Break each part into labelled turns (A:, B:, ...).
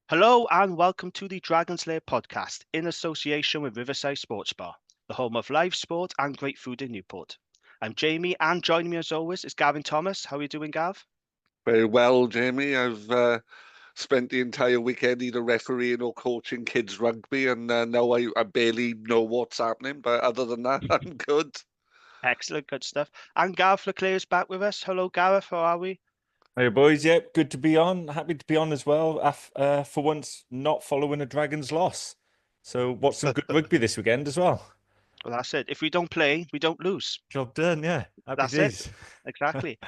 A: Hello and welcome to the Dragon's Lair podcast in association with Riverside Sports Bar, the home of live sport and great food in Newport. I'm Jamie and joining me as always is Gavin Thomas. How are you doing, Gav?
B: Very well, Jamie. I've spent the entire weekend either refereeing or coaching kids rugby, and now I barely know what's happening. But other than that, I'm good.
A: Excellent, good stuff. And Gareth Leclerc is back with us. Hello, Gareth. How are we?
C: Hey boys, yep, good to be on. Happy to be on as well. For once, not following a Dragons loss. So watch some good rugby this weekend as well.
A: Well, that's it. If we don't play, we don't lose.
C: Job done, yeah. Happy
A: That's
C: days.
A: it. Exactly.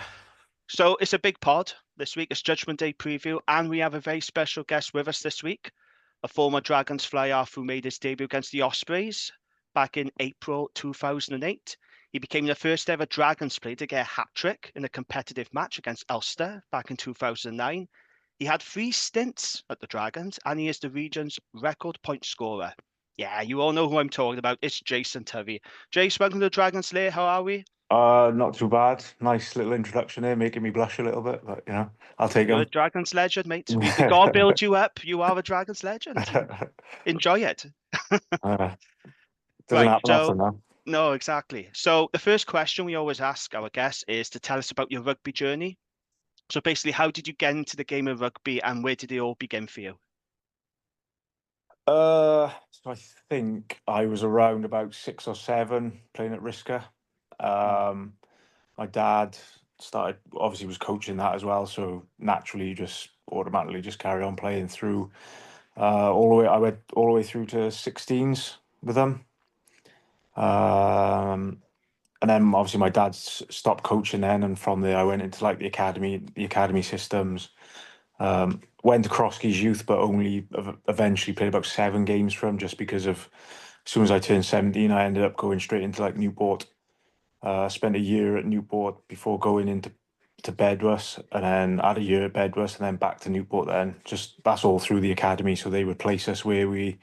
A: So it's a big pod this week. It's Judgement Day preview, and we have a very special guest with us this week, a former Dragons fly half who made his debut against the Ospreys back in April 2008. He became the first ever Dragons player to get a hat-trick in a competitive match against Ulster back in 2009. He had 3 stints at the Dragons, and he is the region's record point scorer. Yeah, you all know who I'm talking about. It's Jason Tovey. Jace, welcome to the Dragons Lair. How are we?
D: Not too bad. Nice little introduction there, making me blush a little bit, but I'll take
A: You're a
D: them.
A: Dragons legend, mate. We gotta build you up. You are a Dragons legend. Enjoy it.
D: Doesn't
A: Right.
D: happen
A: So,
D: often now.
A: no, exactly. So, the first question we always ask our guests is to tell us about your rugby journey. So, basically, how did you get into the game of rugby and where did it all begin for you?
D: So I think I was around about 6 or 7 playing at Risca. My dad started, obviously was coaching that as well, so naturally you just automatically just carry on playing through all the way. I went all the way through to 16s with them. And then obviously my dad stopped coaching then, and from there I went into like the academy systems. Went to Crosskeys Youth, but only eventually played about 7 games for him, just because of as soon as I turned 17, I ended up going straight into like Newport. Spent a year at Newport before going into Bedwas, and then had a year at Bedwas, and then back to Newport. Then just that's all through the academy, so they would place us where we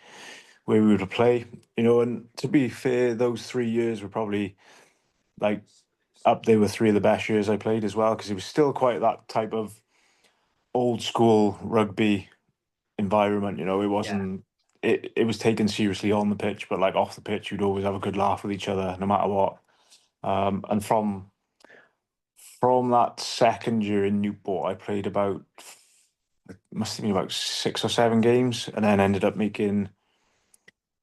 D: would play, And to be fair, those 3 years were probably like up there with 3 of the best years I played as well, because it was still quite that type of old school rugby environment. It
A: Yeah.
D: wasn't. It was taken seriously on the pitch, but like off the pitch, you'd always have a good laugh with each other, no matter what. And from that second year in Newport, I played about it must have been about 6 or 7 games, and then ended up making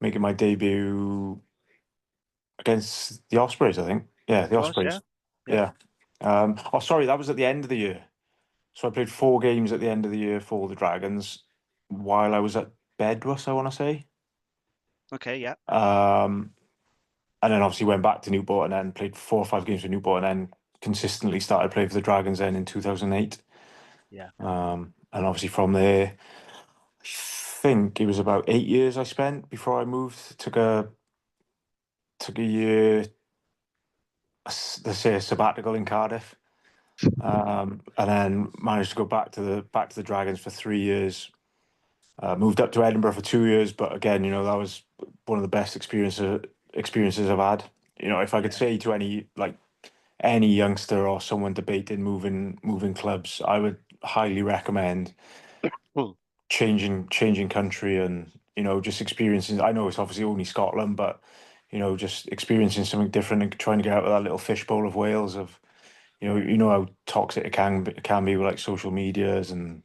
D: my debut against the Ospreys, I think. Yeah, the
A: It was, yeah.
D: Ospreys.
A: Yeah.
D: Oh, sorry, that was at the end of the year. So I played 4 games at the end of the year for the Dragons while I was at Bedwas, I want to say.
A: Okay, yeah.
D: And then obviously went back to Newport and then played 4 or 5 games for Newport, and then consistently started playing for the Dragons then in 2008.
A: Yeah.
D: And obviously from there, I think it was about 8 years I spent before I moved. Took a year, let's say a sabbatical in Cardiff, and then managed to go back to the Dragons for 3 years. Moved up to Edinburgh for 2 years, but again, that was one of the best experiences I've had. If I could
A: Yeah.
D: say to any youngster or someone debating moving clubs, I would highly recommend
A: Hmm.
D: changing country and just experiencing. I know it's obviously only Scotland, but just experiencing something different and trying to get out of that little fishbowl of Wales. Of how toxic it can be with like social medias and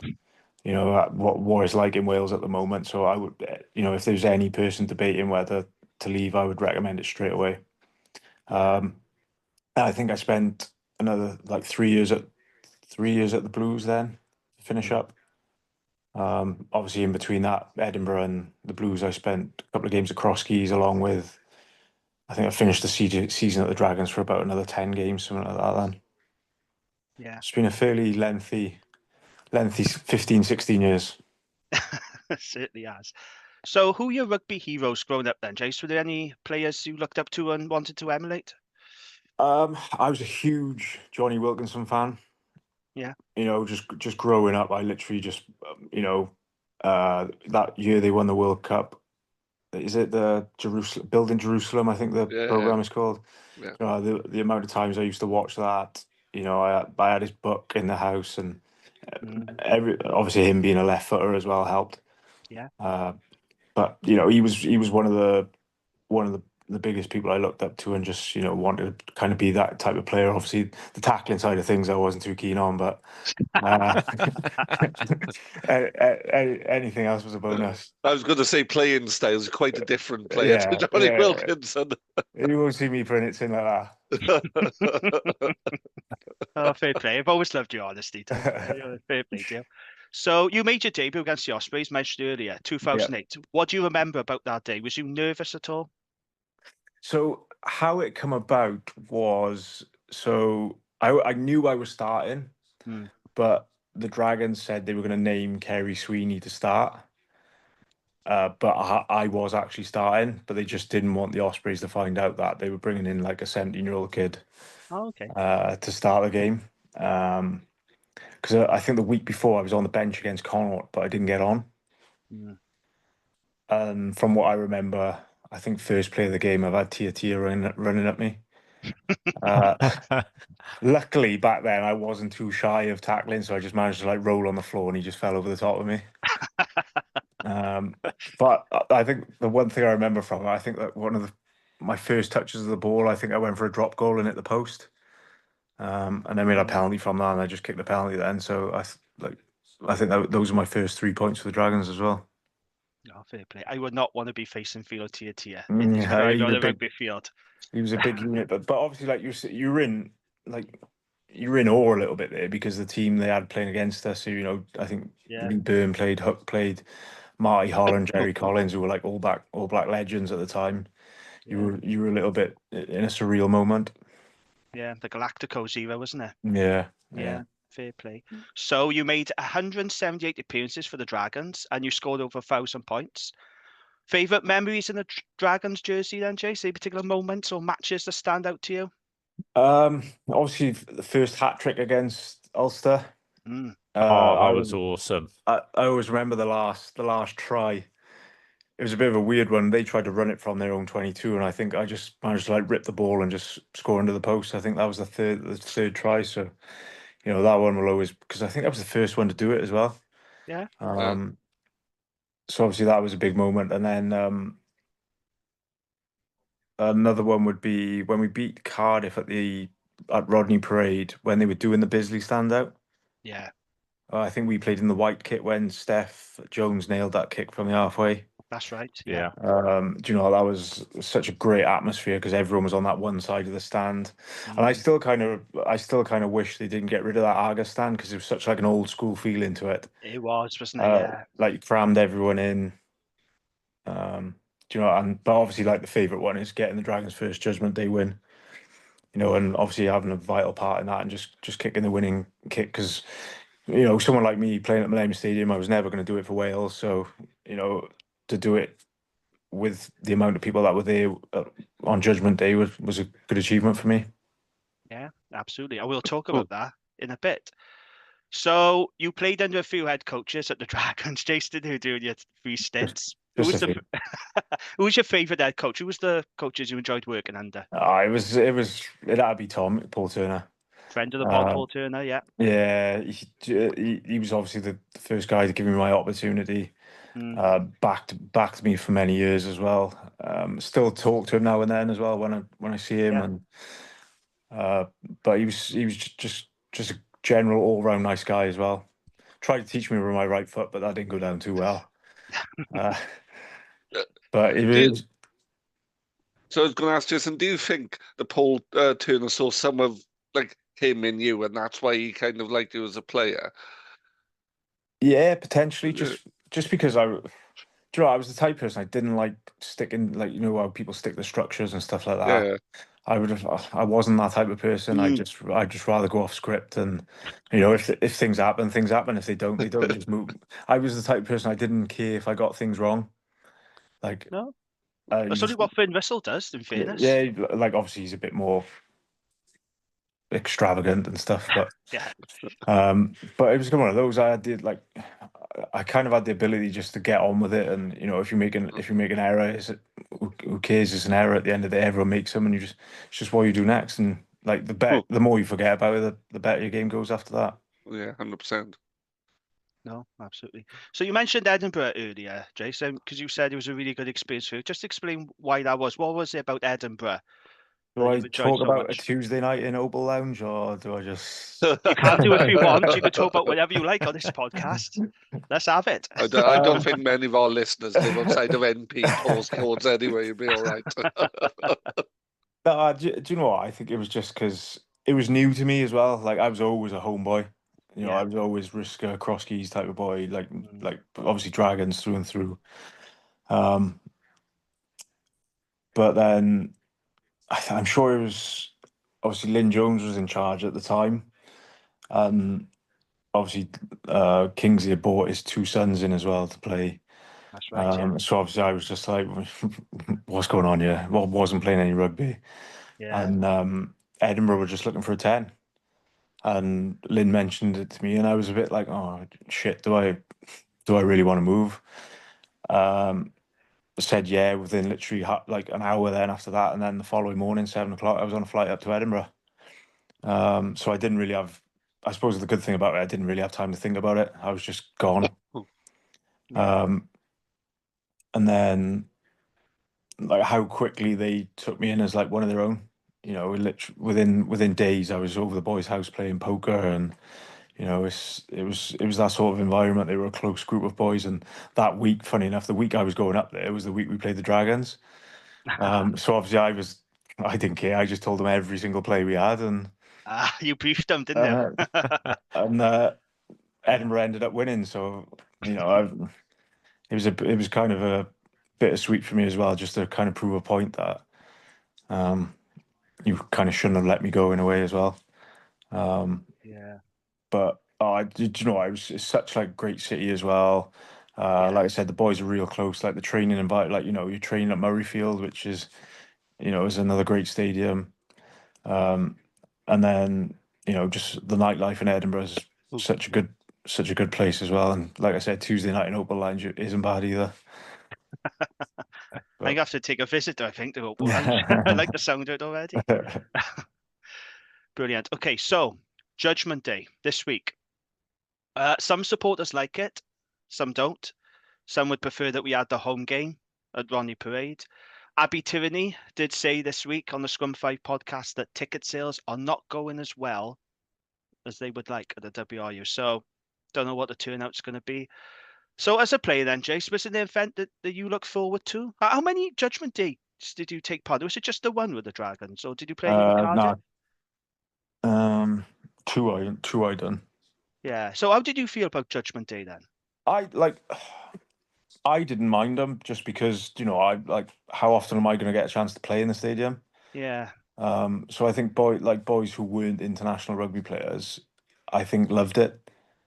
D: what it's like in Wales at the moment. So I would, if there's any person debating whether to leave, I would recommend it straight away. And I think I spent another like 3 years at the Blues then to finish up. Obviously, in between that, Edinburgh and the Blues, I spent a couple of games at Crosskeys, along with I think I finished the season at the Dragons for about another 10 games, something like that. Then
A: Yeah.
D: it's been a fairly lengthy 15, 16 years.
A: Certainly has. So, who are your rugby heroes growing up then, Jace? Were there any players you looked up to and wanted to emulate?
D: I was a huge Johnny Wilkinson fan.
A: Yeah.
D: Just growing up, I literally just that year they won the World Cup. Is it the Building Jerusalem? I think the
B: Yeah,
D: program is called.
B: yeah.
D: The amount of times I used to watch that. I had his book in the house, and
A: Mm.
D: obviously him being a left footer as well helped.
A: Yeah.
D: But he was one of the biggest people I looked up to, and just wanted to kind of be that type of player. Obviously, the tackling side of things I wasn't too keen on, but anything else was a bonus.
B: I was going to say playing style is quite a different player to
D: Yeah,
B: Johnny
D: yeah.
B: Wilkinson.
D: You won't see me putting it in like
A: Oh, fair play. I've always loved your honesty, Tom. Fair play to you. So you made your debut against the Ospreys, mentioned earlier, 2008. What do you remember about that day? Was you nervous at all?
D: So how it come about was, I knew I was starting, but the Dragons said they were going to name Kerry Sweeney to start. But I was actually starting, but they just didn't want the Ospreys to find out that they were bringing in like a 17-year-old kid
A: Oh, okay.
D: to start the game. Because I think the week before I was on the bench against Connaught, but I didn't get on. And from what I remember, I think first play of the game, I've had Tia running at me. Luckily, back then I wasn't too shy of tackling, so I just managed to like roll on the floor, and he just fell over the top of me. But I think the one thing I remember from it, I think that one of my first touches of the ball, I think I went for a drop goal and hit the post, and then made a penalty from that, and I just kicked the penalty then. So I think that those are my first 3 points for the Dragons as well.
A: Oh, fair play. I would not want to be facing Philo Tia in his
D: Yeah,
A: prime on a rugby field.
D: he was a big unit, but obviously, like you're in awe a little bit there, because the team they had playing against us, so, I think Lee Byrne played, Hook played, Marty Holland, Jerry Collins, who were like all black legends at the time. You were a little bit in a surreal moment.
A: Yeah, the Galacticos era, wasn't it?
D: Yeah.
A: Fair play. So you made 178 appearances for the Dragons, and you scored over 1,000 points. Favorite memories in the Dragons jersey then, Jace? Any particular moments or matches that stand out to you?
D: Obviously the first hat trick against Ulster.
C: That was awesome.
D: I always remember the last try. It was a bit of a weird one. They tried to run it from their own 22, and I think I just managed to like rip the ball and just score into the post. I think that was the third try. So, that one will always, because I think that was the first one to do it as well.
A: Yeah.
D: So obviously that was a big moment. And then another one would be when we beat Cardiff at Rodney Parade, when they were doing the Bisley standout.
A: Yeah.
D: I think we played in the white kit when Steph Jones nailed that kick from the halfway.
A: That's right.
C: Yeah.
D: Do you know, that was such a great atmosphere because everyone was on that one side of the stand, and I still kind of wish they didn't get rid of that Argus stand, because it was such like an old school feeling to it.
A: It was, wasn't it? Yeah.
D: Like crammed everyone in. Do you know? But obviously, like the favorite one is getting the Dragons' first Judgement Day win. And obviously having a vital part in that, and just kicking the winning kick, because someone like me playing at Millennium Stadium, I was never going to do it for Wales. So, to do it with the amount of people that were there on Judgement Day was a good achievement for me.
A: Yeah, absolutely. I will talk about that in a bit. So you played under a few head coaches at the Dragons, Jason, who doing your 3 stints. Who was your favourite head coach? Who was the coaches you enjoyed working under?
D: It had to be Paul Turner.
A: Friend of the pod, Paul Turner, yeah.
D: Yeah, he was obviously the first guy to give me my opportunity. Backed me for many years as well. Still talk to him now and then as well when I see him. And but he was just a general all round nice guy as well. Tried to teach me with my right foot, but that didn't go down too well. But it is.
B: So I was going to ask Jason, do you think the Paul Turner saw some of like him in you, and that's why he kind of liked you as a player?
D: Yeah, potentially. Just because I was the type of person I didn't like sticking, like, how people stick the structures and stuff like that.
B: Yeah.
D: I wasn't that type of person. I'd just rather go off script, and if things happen, things happen. If they don't, they don't. Just move. I was the type of person I didn't care if I got things wrong. Like,
A: no, that's only what Finn Russell does, in fairness.
D: Yeah, like obviously he's a bit more extravagant and stuff, but but it was one of those. I kind of had the ability just to get on with it, and if you make an error, who cares? It's an error at the end of the day. Everyone makes them, and it's just what you do next. And like the more you forget about it, the better your game goes after that.
B: Yeah, 100%.
A: No, absolutely. So you mentioned Edinburgh earlier, Jason, because you said it was a really good experience for you. Just explain why that was. What was it about Edinburgh
D: Do
A: that
D: I
A: you enjoyed
D: talk
A: so
D: about a
A: much?
D: Tuesday night in Opal Lounge, or do I just?
A: You can do if you want. You can talk about whatever you like on this podcast. Let's have it.
B: I don't think many of our listeners live outside of NP postcodes anyway. You'd be all right.
D: No, do you know what? I think it was just because it was new to me as well. Like I was always a homeboy. You know,
A: Yeah.
D: I was always Risker, cross keys type of boy. Like
A: Mm.
D: like obviously dragons through and through. Um, but then I'm sure it was obviously Lynn Jones was in charge at the time, and obviously Kingsley had brought his two sons in as well to play.
A: That's right. Yeah.
D: So obviously I was just like, what's going on here? Well, wasn't playing any rugby,
A: Yeah.
D: and Edinburgh were just looking for a 10. And Lynn mentioned it to me, and I was a bit like, "Oh shit, do I really want to move?" Um, said yeah within literally like an hour. Then after that, and then the following morning, 7 o'clock, I was on a flight up to Edinburgh. So I didn't really have. I suppose the good thing about it, I didn't really have time to think about it. I was just gone.
A: Yeah.
D: And then like how quickly they took me in as like one of their own. You know, literally within days, I was over the boys' house playing poker, and you know, it was that sort of environment. They were a close group of boys, and that week, funny enough, the week I was going up there, it was the week we played the Dragons. So obviously, I didn't care. I just told them every single play we had, and
A: You briefed them, didn't
D: uh,
A: you?
D: and Edinburgh ended up winning. So you know, it was kind of a bittersweet for me as well, just to kind of prove a point that you kind of shouldn't have let me go in a way as well.
A: Yeah.
D: But did you know it's such like great city as well.
A: Yeah.
D: Like I said, the boys are real close. Like the training invite, like you know, you're training at Murrayfield, which is is another great stadium. And then just the nightlife in Edinburgh is
A: Ooh.
D: such a good place as well. And like I said, Tuesday night in Opal Lounge isn't bad either.
A: I have to take a visit, I think, to Opal Lounge. I like the sound of it already. Brilliant. Okay, so Judgment Day this week. Some supporters like it, some don't. Some would prefer that we had the home game at Ronnie Parade. Abby Tyranny did say this week on the Scrum 5 podcast that ticket sales are not going as well as they would like at the WRU. So don't know what the turnout's going to be. So as a player then, Jace, was it an event that you look forward to? How many Judgment Days did you take part in? Was it just the one with the Dragons, or did you play any with Cardiff?
D: No, two I done.
A: Yeah. So how did you feel about Judgment Day then?
D: I didn't mind them just because I like how often am I going to get a chance to play in the stadium?
A: Yeah.
D: So I think boys who weren't international rugby players, I think loved it.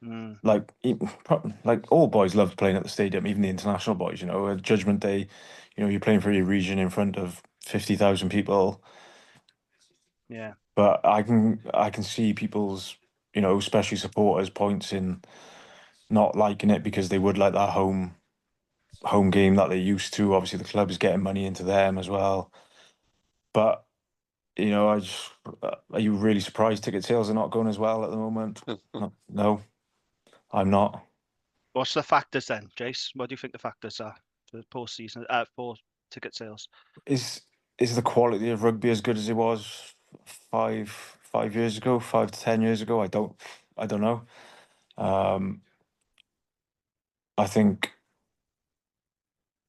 A: Mm.
D: Like all boys loved playing at the stadium, even the international boys. At Judgment Day, you're playing for your region in front of 50,000 people.
A: Yeah.
D: But I can see people's, especially supporters, points in not liking it because they would like that home game that they used to. Obviously, the club is getting money into them as well. But are you really surprised ticket sales are not going as well at the moment? No, I'm not.
A: What's the factors then, Jace? What do you think the factors are for post-season, for ticket sales?
D: Is is the quality of rugby as good as it was five years ago, 5 to 10 years ago? I don't know. I think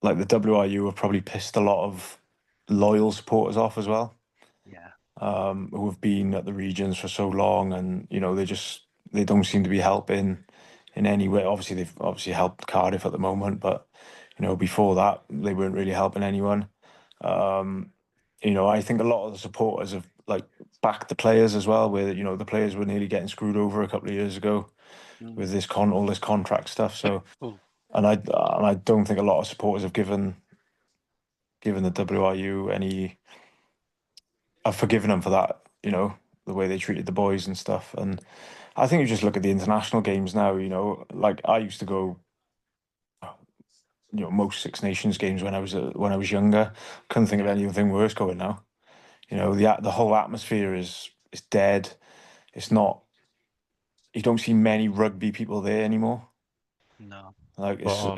D: like the WRU have probably pissed a lot of loyal supporters off as well,
A: Yeah.
D: who have been at the regions for so long, and they don't seem to be helping in any way. Obviously, they've obviously helped Cardiff at the moment, but before that, they weren't really helping anyone. I think a lot of the supporters have like backed the players as well, where the players were nearly getting screwed over a couple of years ago with all this contract stuff. So,
A: Oh.
D: and I don't think a lot of supporters have given the WRU any. I've forgiven them for that, the way they treated the boys and stuff. And I think you just look at the international games now, like I used to go, most Six Nations games when I was younger. Couldn't think of anything worse going now. The whole atmosphere is dead. It's not. You don't see many rugby people there anymore.
A: No.
D: Like
C: Well,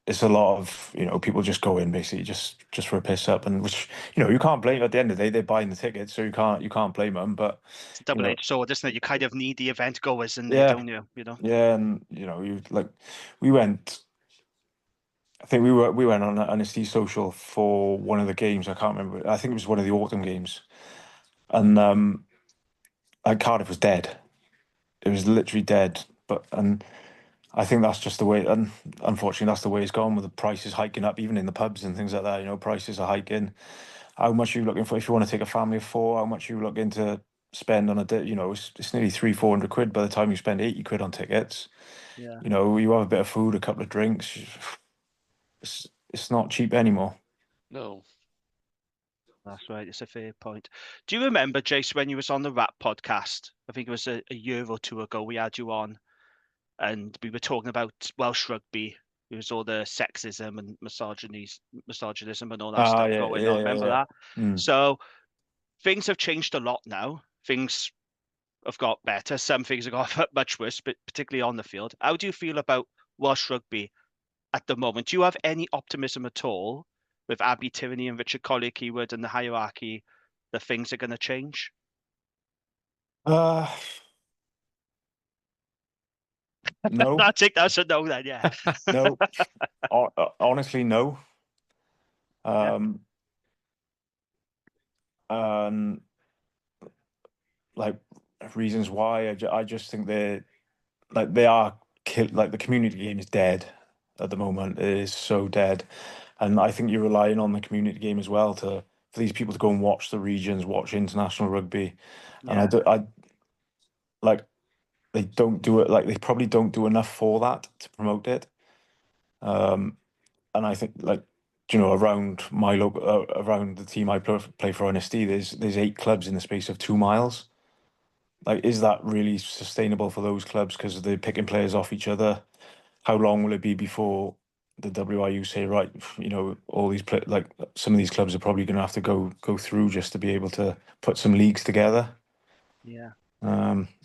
D: it's a lot of, people just go in basically just for a piss up, and which, you can't blame. At the end of the day, they're buying the tickets, so you can't blame them. But
A: It's a
D: you know,
A: double-edged sword, isn't it? You kind of need the event goers in there,
D: yeah,
A: don't you? You know.
D: yeah, and you like we went. I think we went on an SD social for one of the games. I can't remember. I think it was one of the autumn games, and like Cardiff was dead. It was literally dead. And I think that's just the way. And unfortunately, that's the way it's gone, with the prices hiking up, even in the pubs and things like that. Prices are hiking. How much are you looking for if you want to take a family of four? How much are you looking to spend on a day? It's nearly 300-400 quid by the time you spend 80 quid on tickets.
A: Yeah.
D: You have a bit of food, a couple of drinks. It's not cheap anymore.
B: No.
A: That's right. It's a fair point. Do you remember, Jace, when you was on the Rap podcast? I think it was a year or two ago. We had you on, and we were talking about Welsh rugby. It was all the sexism and misogynism and all that
D: Ah,
A: stuff
D: yeah,
A: going
D: yeah,
A: on.
D: yeah,
A: Remember
D: yeah.
A: that?
D: Mm.
A: So things have changed a lot now. Things have got better. Some things have got much worse, but particularly on the field. How do you feel about Welsh rugby at the moment? Do you have any optimism at all with Abby Tierney and Richard Collier-Keywood and the hierarchy that things are going to change?
D: Uh, no,
A: I think that's a no then, yeah.
D: no. Honestly, no.
A: Yeah.
D: Um, and like reasons why, I just think they are like the community game is dead at the moment. It is so dead, and I think you're relying on the community game as well for these people to go and watch the regions, watch international rugby, and
A: Yeah.
D: I like they don't do it, like they probably don't do enough for that to promote it. And I think, like, around my local, around the team I play for NSD, there's 8 clubs in the space of 2 miles. Like, is that really sustainable for those clubs? Because they're picking players off each other. How long will it be before the WIU say, right, all these like some of these clubs are probably going to have to go through just to be able to put some leagues together.
A: Yeah.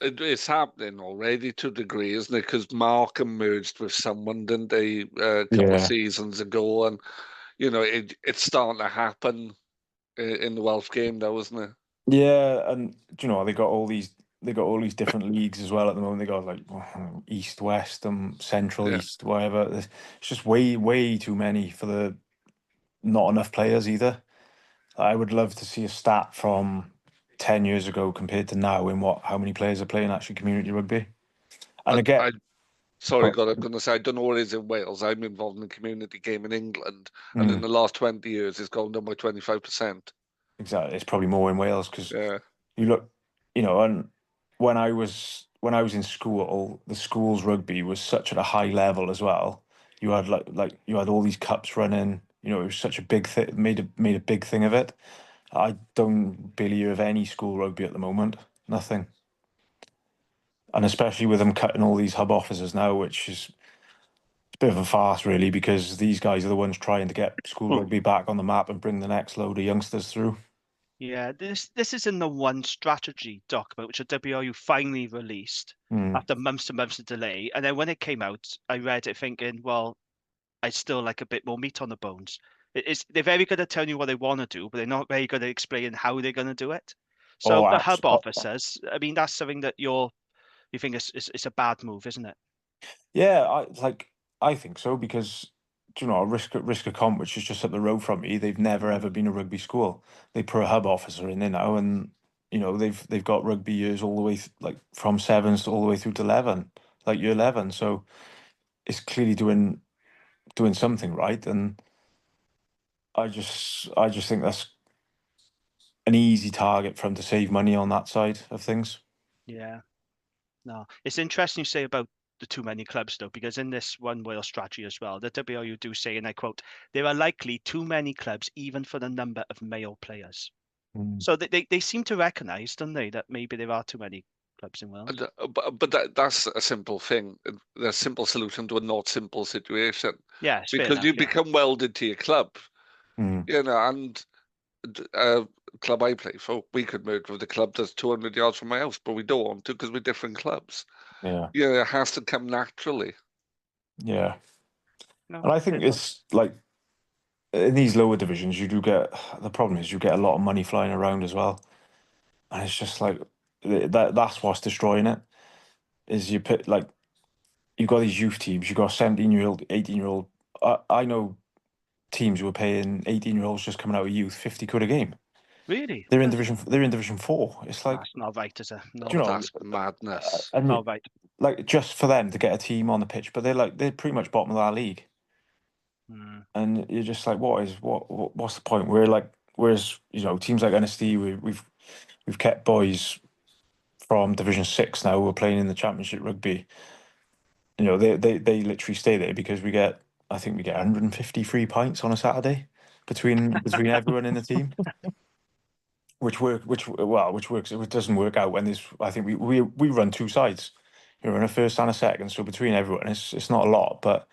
B: It's happening already to a degree, isn't it? Because Markham merged with someone, didn't they, a couple of
D: Yeah.
B: seasons ago, and it's starting to happen in the Welsh game now, isn't it?
D: Yeah, and they got all these different leagues as well at the moment. They got like East, West, and Central,
B: Yeah.
D: East, whatever. It's just way too many for the not enough players either. I would love to see a stat from 10 years ago compared to now in how many players are playing actually community rugby. And again,
B: Sorry,
D: oh,
B: God, I'm going to say I don't know what it is in Wales. I'm involved in the community game in England, and in
D: mm,
B: the last 20 years, it's gone down by 25%.
D: exactly, it's probably more in Wales because
B: Yeah,
D: you look, and when I was in school, the school's rugby was such at a high level as well. You had you had all these cups running. It was such a big thing. Made a big thing of it. I don't believe of any school rugby at the moment. Nothing. And especially with them cutting all these hub offices now, which is a bit of a farce, really, because these guys are the ones trying to get school rugby back on the map and bring the next load of youngsters through.
A: Yeah, this is in the one strategy document which the WRU finally released
D: Mm.
A: after months and months of delay. And then when it came out, I read it thinking, well, I still like a bit more meat on the bones. They're very good at telling you what they want to do, but they're not very good at explaining how they're going to do it. So
D: Oh,
A: the hub officers, I mean, that's something that you think is a bad move, isn't it?
D: yeah, I think so because risk of comp, which is just up the road from me, they've never ever been a rugby school. They put a hub officer in there now, and they've got rugby years all the way like from sevens all the way through to 11, like year 11. So it's clearly doing something right, and I just think that's an easy target for them to save money on that side of things.
A: Yeah. No, it's interesting you say about the too many clubs though, because in this One Wales strategy as well, the WRU do say, and I quote, there are likely too many clubs even for the number of male players.
D: Mm.
A: So they seem to recognise, don't they, that maybe there are too many clubs in Wales.
B: but that's a simple thing. A simple solution to a not simple situation.
A: Yeah, it's fair
B: Because
A: enough,
B: you
A: yeah.
B: become welded to your club,
D: Mm.
B: and club I play for, we could merge with a club that's 200 yards from my house, but we don't want to because we're different clubs.
D: Yeah.
B: It has to come naturally.
D: Yeah.
A: No,
D: And I think it's like in these lower divisions, you do get the problem is you get a lot of money flying around as well, and it's just like that's what's destroying it. Is you put like you've got these youth teams, you've got 17-year-old, 18-year-old. I know teams who are paying 18-year-olds just coming out of youth 50 quid a game.
A: really.
D: They're in Division 4. It's like,
A: That's not right, is it? No,
D: you know,
B: That's madness.
D: and
A: not right.
D: like just for them to get a team on the pitch, but they're pretty much bottom of that league.
A: Mm.
D: And you're just like, what's the point? Whereas teams like NSD, we've kept boys from Division 6 now who are playing in the Championship rugby. They literally stay there because I think we get 150 free pints on a Saturday between everyone in the team, which works. It doesn't work out when there's. I think we run two sides. You're in a first and a second, so between everyone, it's not a lot, but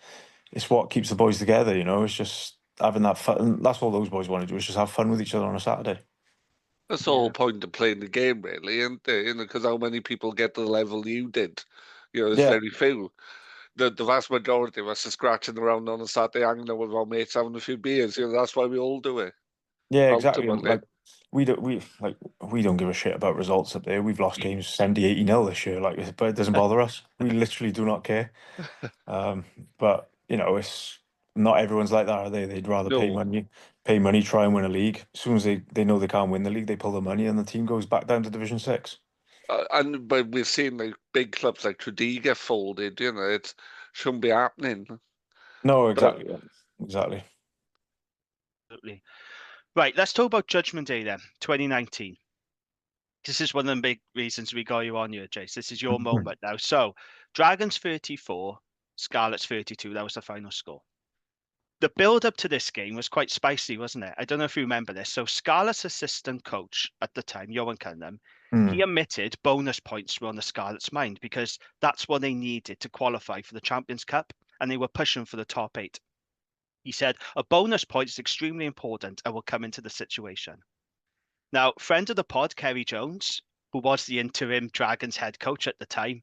D: it's what keeps the boys together. It's just having that fun. And that's all those boys want to do, is just have fun with each other on a Saturday.
B: That's the whole point of playing the game, really, isn't it? Because how many people get to the level you did? There's
D: Yeah.
B: very few. The vast majority of us are scratching around on a Saturday, hanging out with our mates, having a few beers. That's why we all do it.
D: Yeah, exactly. And
B: Ultimately.
D: like we don't give a shit about results up there. We've lost games 70-80-0 this year, but it doesn't bother us. We literally do not care. But it's not everyone's like that, are they? They'd rather pay
B: No.
D: money, try and win a league. As soon as they know they can't win the league, they pull the money and the team goes back down to Division 6.
B: But we've seen like big clubs like Tredegar get folded. It shouldn't be happening.
D: No, exactly. Exactly.
A: Absolutely. Right, let's talk about Judgment Day then, 2019. This is one of the big reasons we got you on here, Jace. This is your moment now. So, Dragons 34, Scarlets 32. That was the final score. The build-up to this game was quite spicy, wasn't it? I don't know if you remember this. So, Scarlets assistant coach at the time, Johan Cunningham, he admitted bonus points were on the Scarlets' mind because that's what they needed to qualify for the Champions Cup, and they were pushing for the top 8. He said, a bonus point is extremely important and will come into the situation. Now, friend of the pod, Kerry Jones, who was the interim Dragons head coach at the time,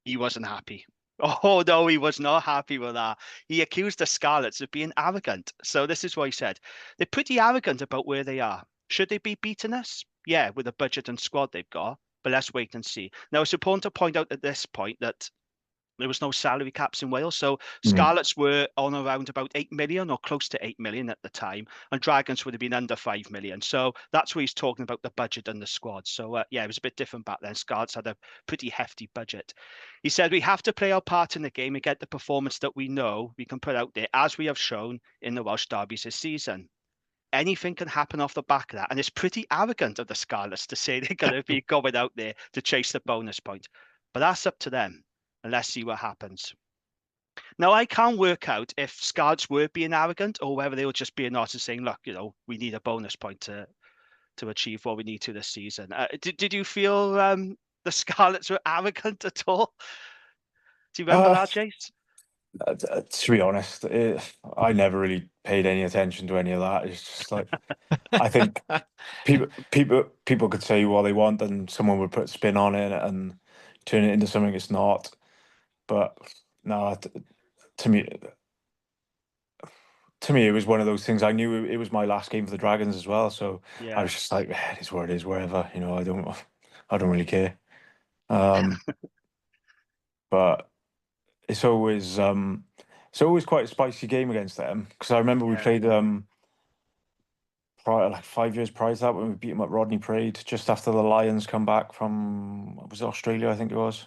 A: he wasn't happy. Oh, no, he was not happy with that. He accused the Scarlets of being arrogant. So this is what he said. They're pretty arrogant about where they are. Should they be beating us? Yeah, with the budget and squad they've got. But let's wait and see. Now, it's important to point out at this point that there was no salary caps in Wales. So Scarlets were on around about 8 million or close to 8 million at the time, and Dragons would have been under 5 million. So that's where he's talking about the budget and the squad. So yeah, it was a bit different back then. Scarlets had a pretty hefty budget. He said, we have to play our part in the game and get the performance that we know we can put out there, as we have shown in the Welsh derbies this season. Anything can happen off the back of that. And it's pretty arrogant of the Scarlets to say they're going to be going out there to chase the bonus point. But that's up to them. And let's see what happens. Now, I can't work out if Scarlets were being arrogant or whether they were just being honest and saying, look, we need a bonus point to achieve what we need to this season. Did you feel the Scarlets were arrogant at all? Do you remember that, Jace?
D: To be honest, I never really paid any attention to any of that. It's just like, I think people could say what they want and someone would put spin on it and turn it into something it's not. But no, to me, it was one of those things. I knew it was my last game for the Dragons as well, so
A: Yeah.
D: I was just like, it is what it is, wherever. I don't really care. But it's always quite a spicy game against them, because I remember we played like 5 years prior to that when we beat them at Rodney Parade just after the Lions come back from, was it Australia? I think it was.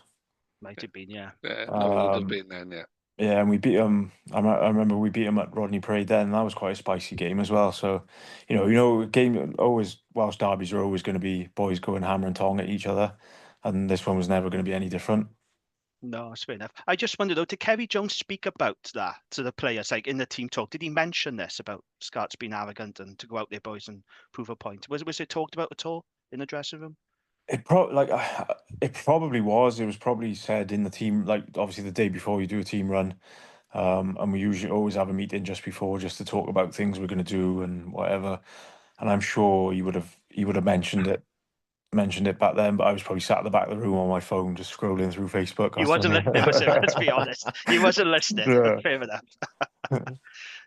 A: Might have been, yeah.
B: Yeah, no, it would have been then, yeah.
D: Yeah, and we beat them. I remember we beat them at Rodney Parade then. And that was quite a spicy game as well. So, game always, Welsh derbies are always going to be boys going hammer and tong at each other, and this one was never going to be any different.
A: No, it's fair enough. I just wondered though, did Kerry Jones speak about that to the players, like in the team talk? Did he mention this about Scarlets being arrogant and to go out there, boys, and prove a point? Was it talked about at all in the dressing room?
D: It probably was. It was probably said in the team, like obviously the day before you do a team run, and we usually always have a meeting just before, just to talk about things we're going to do and whatever. And I'm sure he would have mentioned it mentioned it back then, but I was probably sat at the back of the room on my phone, just scrolling through Facebook.
A: He wasn't listening, was it? Let's be honest. He wasn't listening.
D: Yeah.
A: Fair enough.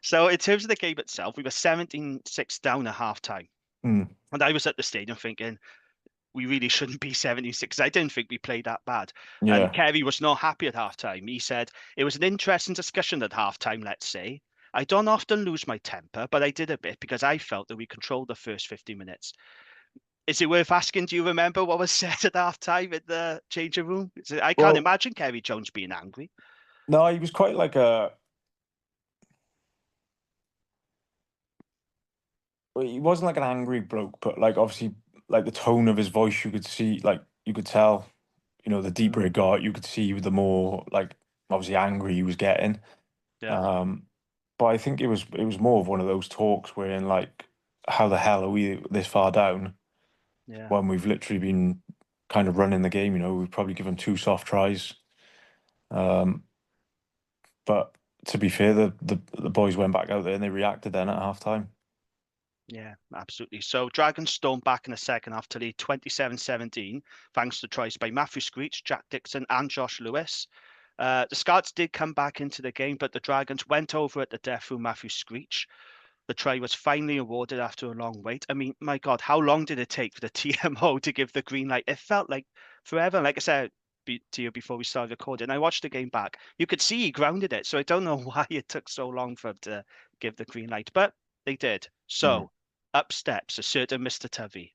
A: So in terms of the game itself, we were 17-6 down at halftime.
D: Mm.
A: And I was at the stadium thinking, we really shouldn't be 76. I didn't think we played that bad.
D: Yeah.
A: And Kerry was not happy at halftime. He said, it was an interesting discussion at halftime, let's say. I don't often lose my temper, but I did a bit because I felt that we controlled the first 50 minutes. Is it worth asking, do you remember what was said at halftime in the changing room? I can't imagine Kerry Jones being angry.
D: No, he was quite like he wasn't like an angry bloke, but like obviously like the tone of his voice, you could see, like you could tell, you know, the deeper it got, you could see the more like obviously angry he was getting.
A: Yeah.
D: But I think it was more of one of those talks wherein like, how the hell are we this far down?
A: Yeah.
D: When we've literally been kind of running the game, you know, we've probably given 2 soft tries. But to be fair, the boys went back out there and they reacted then at halftime.
A: Yeah, absolutely. So Dragons stormed back in the second half to lead 27-17, thanks to tries by Matthew Screech, Jack Dixon, and Josh Lewis. The Scarlets did come back into the game, but the Dragons went over at the death through Matthew Screech. The try was finally awarded after a long wait. I mean, my God, how long did it take for the TMO to give the green light? It felt like forever. Like I said to you before we started recording, I watched the game back. You could see he grounded it. So I don't know why it took so long for him to give the green light, but they did. So up steps a certain Mr. Tovey.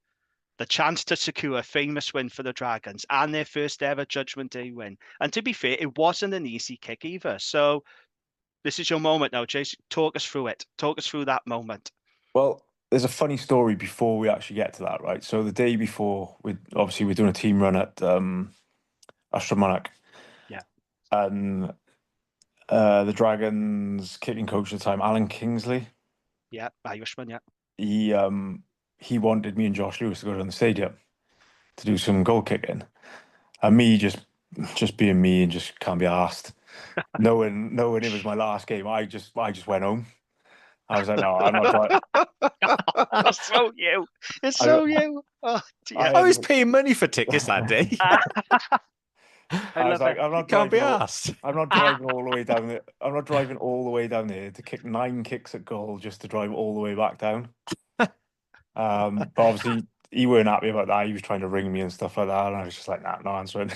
A: The chance to secure a famous win for the Dragons and their first ever Judgment Day win. And to be fair, it wasn't an easy kick either. So this is your moment now, Jason. Talk us through it. Talk us through that moment.
D: Well, there's a funny story before we actually get to that, right? So the day before, we're doing a team run at Ashramonach.
A: Yeah.
D: And the Dragons kicking coach at the time, Alan Kingsley.
A: Yeah, Irishman, yeah.
D: He wanted me and Josh Lewis to go down the stadium to do some goal kicking. And me just being me and just can't be asked. knowing it was my last game, I just went home. I was like, no, I'm not trying.
A: It's so you. It's so you. Oh, dear.
C: I was paying money for tickets that day.
D: I was like, I'm not
C: Can't be
D: driving
C: asked.
D: I'm not driving all the way down there. I'm not driving all the way down there to kick 9 kicks at goal just to drive all the way back down. But obviously he weren't happy about that. He was trying to ring me and stuff like that, and I was just like, nah, no answering.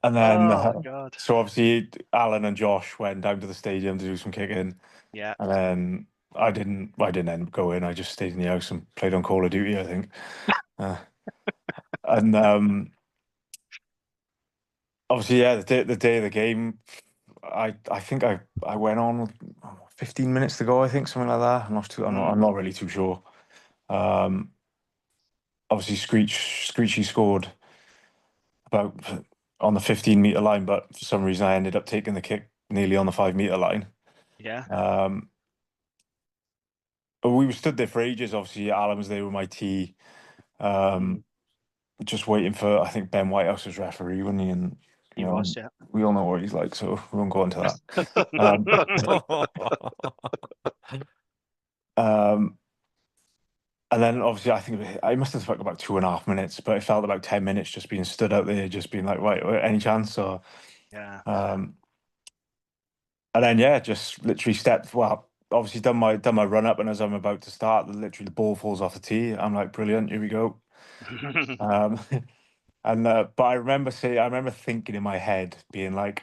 D: And then,
A: God.
D: so obviously Alan and Josh went down to the stadium to do some kicking.
A: Yeah.
D: And then I didn't end up going. I just stayed in the house and played on Call of Duty, I think. And obviously, yeah, the day of the game, I think I went on with 15 minutes to go, I think, something like that. I'm not really too sure. Obviously, Screechy scored about on the 15-meter line, but for some reason I ended up taking the kick nearly on the 5-meter line.
A: Yeah.
D: But we were stood there for ages. Obviously, Alan was there with my tee, just waiting for, I think Ben Whitehouse was referee, wasn't he? And
A: He was, yeah.
D: we all know what he's like, so we won't go into that. And then obviously I think I must have took about 2.5 minutes, but it felt about 10 minutes just being stood out there, just being like, right, any chance? Or
A: Yeah.
D: and then just literally stepped. Well, obviously done my run up, and as I'm about to start, literally the ball falls off the tee. I'm like, brilliant, here we go. But I remember thinking in my head, being like,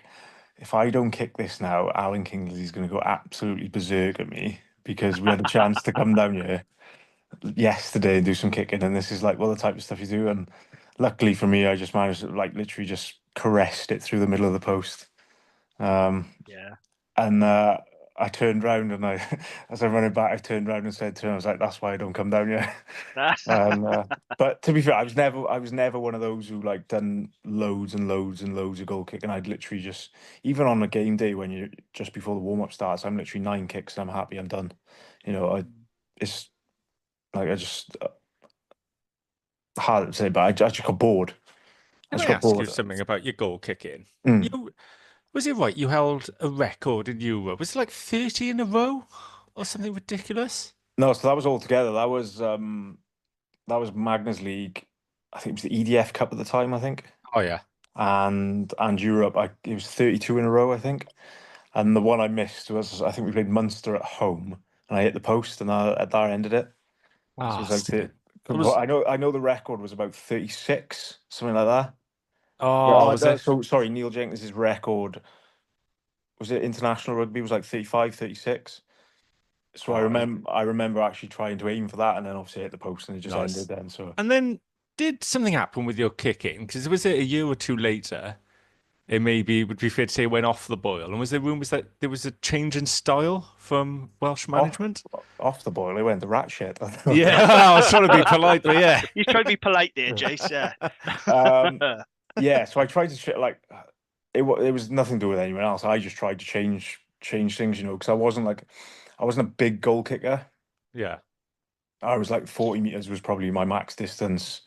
D: if I don't kick this now, Alan Kingsley's going to go absolutely berserk at me, because we had a chance to come down here yesterday and do some kicking, and this is like, well, the type of stuff you do. And luckily for me, I just managed to like literally just caressed it through the middle of the post. And I turned round, and as I'm running back, I turned round and said to him, I was like, that's why I don't come down here. But to be fair, I was never one of those who like done loads and loads and loads of goal kicking. I'd literally just, even on a game day when you just before the warm up starts, I'm literally 9 kicks and I'm happy, I'm done. You know, it's like I just hard to say, but I just got bored.
C: Can I ask you something about your goal kicking? Was it right? You held a record in Euro. Was it like 30 in a row or something ridiculous?
D: No, so that was all together. That was Magners League. I think it was the EDF Cup at the time, I think.
C: Oh yeah.
D: And Europe. It was 32 in a row, I think. And the one I missed was, I think we played Munster at home, and I hit the post, and that ended it. So it
C: Ah,
D: was like
C: stupid. It was-
D: I know the record was about 36, something like that.
C: Oh, was it?
D: So sorry, Neil Jenkins's record, was it international rugby, was like 35, 36. So
C: Oh,
D: I remember actually trying to aim for that, and then obviously hit the post, and it just
C: Nice.
D: ended then. So
C: And then did something happen with your kicking? Because was it a year or two later? It maybe would be fair to say it went off the boil. And was there rumours that there was a change in style from Welsh management?
D: off the boil, it went to rat shit.
C: Yeah, I was trying to be polite, but yeah.
A: He's trying to be polite there, Jace. Yeah.
D: Yeah. So I tried to it was nothing to do with anyone else. I just tried to change things, because I wasn't a big goal kicker.
C: Yeah.
D: I was like 40 meters was probably my max distance,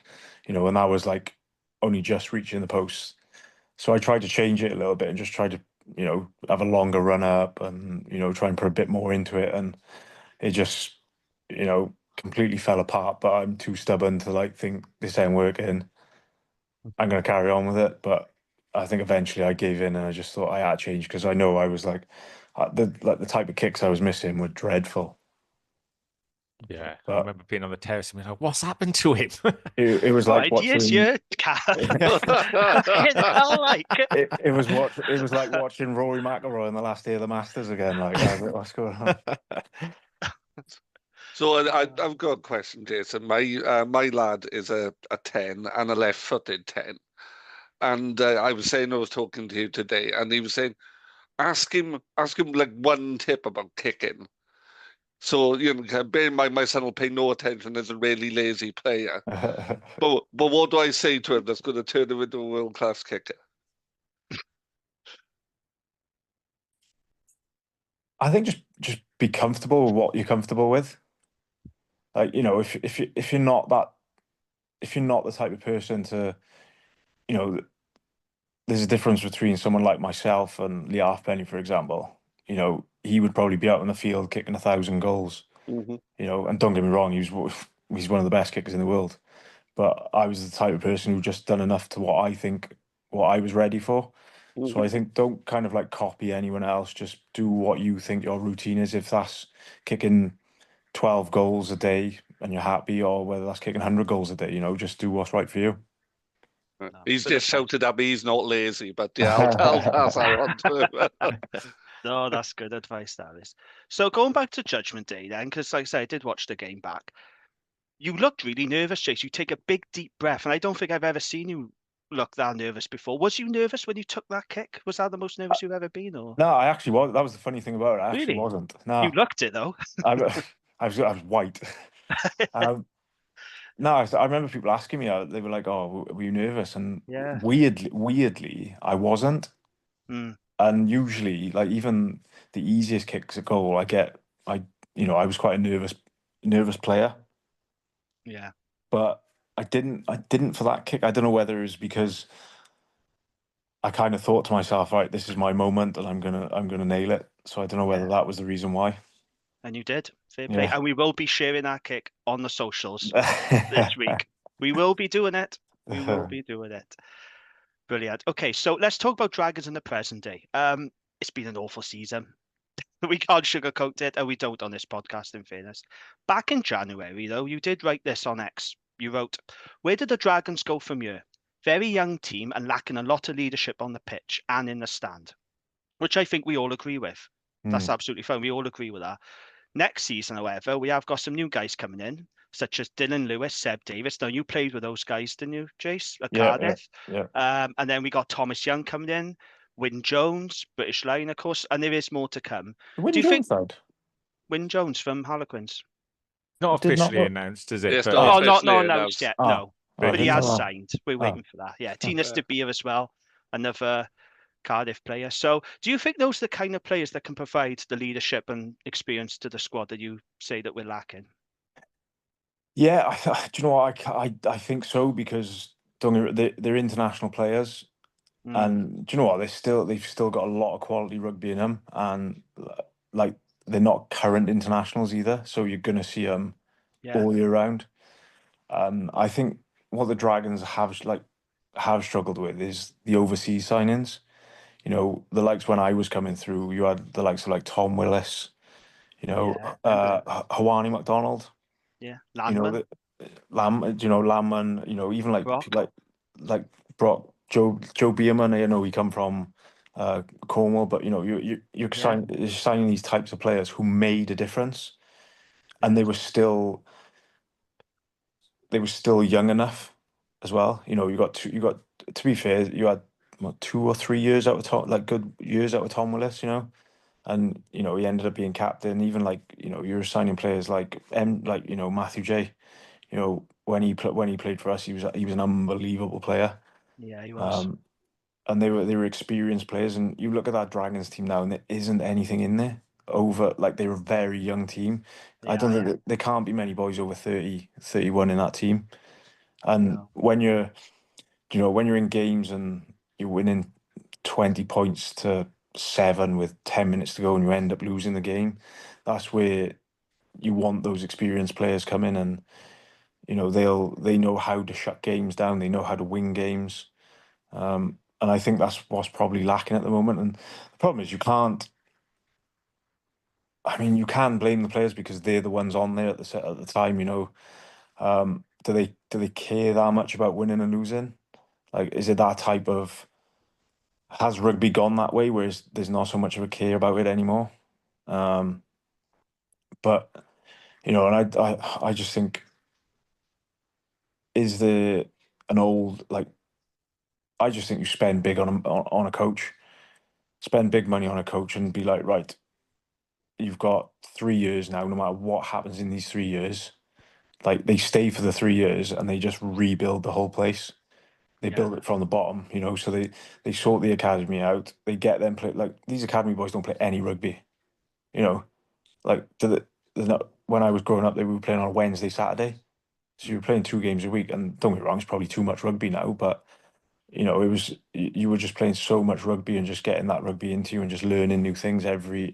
D: and I was like only just reaching the post. So I tried to change it a little bit and just try to, have a longer run up and, try and put a bit more into it. And it just, completely fell apart. But I'm too stubborn to think this ain't working. I'm going to carry on with it. But I think eventually I gave in and I just thought I had to change, because I know I was the type of kicks I was missing were dreadful.
C: Yeah. I
D: But
C: remember being on the terrace and being like, what's happened to him?
D: it was
A: What
D: like
A: ideas
D: watching.
A: you like.
D: It was like watching Rory McIlroy on the last day of the Masters again. Like, what's going on?
B: So I've got a question, Jason. My lad is a 10 and a left-footed 10. And I was talking to you today, and he was saying, ask him like one tip about kicking. So, bear in mind, my son will pay no attention as a really lazy player. But what do I say to him that's going to turn him into a world-class kicker?
D: I think just be comfortable with what you're comfortable with. Like, if you're not the type of person to, there's a difference between someone like myself and Lee Halfpenny, for example. He would probably be out in the field kicking 1,000 goals.
B: Mm-hmm.
D: And don't get me wrong, he's one of the best kickers in the world. But I was the type of person who just done enough to what I was ready for.
B: Mm-hmm.
D: So I think don't kind of copy anyone else. Just do what you think your routine is. If that's kicking 12 goals a day and you're happy, or whether that's kicking 100 goals a day, just do what's right for you.
B: He's just shouted at me he's not lazy, but yeah, I'll pass that on to him.
A: No, that's good advice, that is. So going back to Judgment Day then, because like I said, I did watch the game back. You looked really nervous, Jace. You take a big, deep breath, and I don't think I've ever seen you look that nervous before. Was you nervous when you took that kick? Was that the most nervous you've ever been? Or
D: No, I actually was. That was the funny thing about it. I actually
A: Really?
D: wasn't. No,
A: you looked it though.
D: I was white. No, I remember people asking me. They were like, "Oh, were you nervous?" And
A: Yeah.
D: weirdly, I wasn't.
A: Mm,
D: And usually, even the easiest kicks at goal, I was quite a nervous player.
A: yeah.
D: But I didn't for that kick. I don't know whether it was because I kind of thought to myself, right, this is my moment, and I'm gonna nail it. So I don't know whether that was the reason why.
A: And you did. Fair play.
D: Yeah.
A: And we will be sharing that kick on the socials this week. We will be doing it. We will be doing it. Brilliant. Okay, so let's talk about Dragons in the present day. It's been an awful season. We can't sugarcoat it, and we don't on this podcast, in fairness. Back in January, though, you did write this on X. You wrote, "Where did the Dragons go from here? Very young team and lacking a lot of leadership on the pitch and in the stand," which I think we all agree with. That's absolutely fine. We all agree with that. Next season, however, we have got some new guys coming in, such as Dylan Lewis, Seb Davis. Now, you played with those guys, didn't you, Jace, at Cardiff?
D: Yeah.
A: And then we got Thomas Young coming in, Wyn Jones, British Line, of course, and there is more to come.
D: Wyn
A: Do you think
D: Jones died?
A: Wyn Jones from Harlequins?
C: Not
D: Did not
C: officially
D: look-
C: announced, is it?
B: It's
C: But
B: not
A: Oh,
B: officially
A: not
B: announced.
A: announced yet,
D: Ah.
A: no. But he
C: didn't
A: has
D: know that.
A: signed. We're waiting for that. Yeah, Tina
B: Yeah.
A: Stabir as well, another Cardiff player. So do you think those are the kind of players that can provide the leadership and experience to the squad that you say that we're lacking?
D: Yeah, do you know what? I think so, because they're international players,
A: Mm,
D: and do you know what? They've still got a lot of quality rugby in them, and like they're not current internationals either, so you're going to see them
A: Yeah,
D: all year round. And I think what the Dragons have struggled with is the overseas signings. You know, the likes when I was coming through, you had the likes of like Tom Willis, you know,
A: yeah, remember him?
D: Hawani McDonald,
A: Yeah,
D: you know,
A: Landman,
D: Lamman, you know, even like
A: Brock.
D: like Brock, Joe Bierman, you know, he come from Cornwall, but you know, you're
A: Yeah,
D: signing these types of players who made a difference, and
A: yeah,
D: they were still young enough as well. You know, you got to be fair, you had what, 2 or 3 years out of Tom, like good years out of Tom Willis, you know, and you know he ended up being captain. Even like you know you're signing players like you know Matthew J. You know when he played for us, he was an unbelievable player.
A: yeah, he was.
D: Um, and they were experienced players. And you look at that Dragons team now, and there isn't anything in there over like they're a very young team. I don't
A: Yeah,
D: think
A: yeah,
D: there can't be many boys over 30, 31 in that team. And
A: no,
D: when when you're in games and you're winning 20 points to 7 with 10 minutes to go and you end up losing the game, that's where you want those experienced players come in and you know they know how to shut games down, they know how to win games. And I think that's what's probably lacking at the moment. And the problem is I mean, you can blame the players because they're the ones on there at the set at the time, you know. Do they care that much about winning and losing? Like, is it that type of has rugby gone that way, whereas there's not so much of a care about it anymore? Um, but you know, and I just think is there an old like I just think you spend big on a coach, spend big money on a coach, and be like, right, you've got 3 years now. No matter what happens in these 3 years, like they stay for the 3 years and they just rebuild the whole place. They
A: yeah,
D: build it from the bottom, you know. So they sort the academy out. They get them play like these academy boys don't play any rugby, you know. Like they're not, when I was growing up, they were playing on a Wednesday, Saturday. So you were
A: mm,
D: playing 2 games a week, and don't get me wrong, it's probably too much rugby now, but you know, it was you were just playing so much rugby and just getting that rugby into you and just learning new things every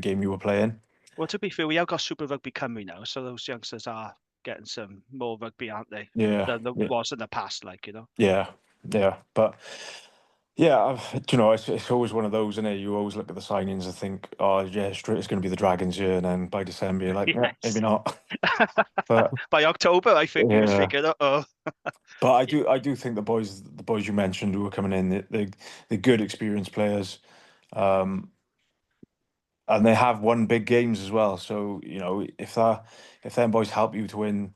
D: game you were playing.
A: well, to be fair, we have got Super Rugby Cymru now, so those youngsters are getting some more rugby, aren't they?
D: Yeah,
A: Than there
D: yeah,
A: was in the past, like, you know.
D: yeah, yeah. But yeah, you know, it's always one of those, isn't it? You always look at the signings and think, oh yeah, straight, it's going to be the Dragons year, and then by December you're like, yeah, maybe
A: Yes.
D: not. But
A: By October, I think we were
D: yeah,
A: thinking, oh,
D: but I do think the boys you mentioned who are coming in, they're good, experienced players. Um, and they have won big games as well. So you know, if them boys help you to win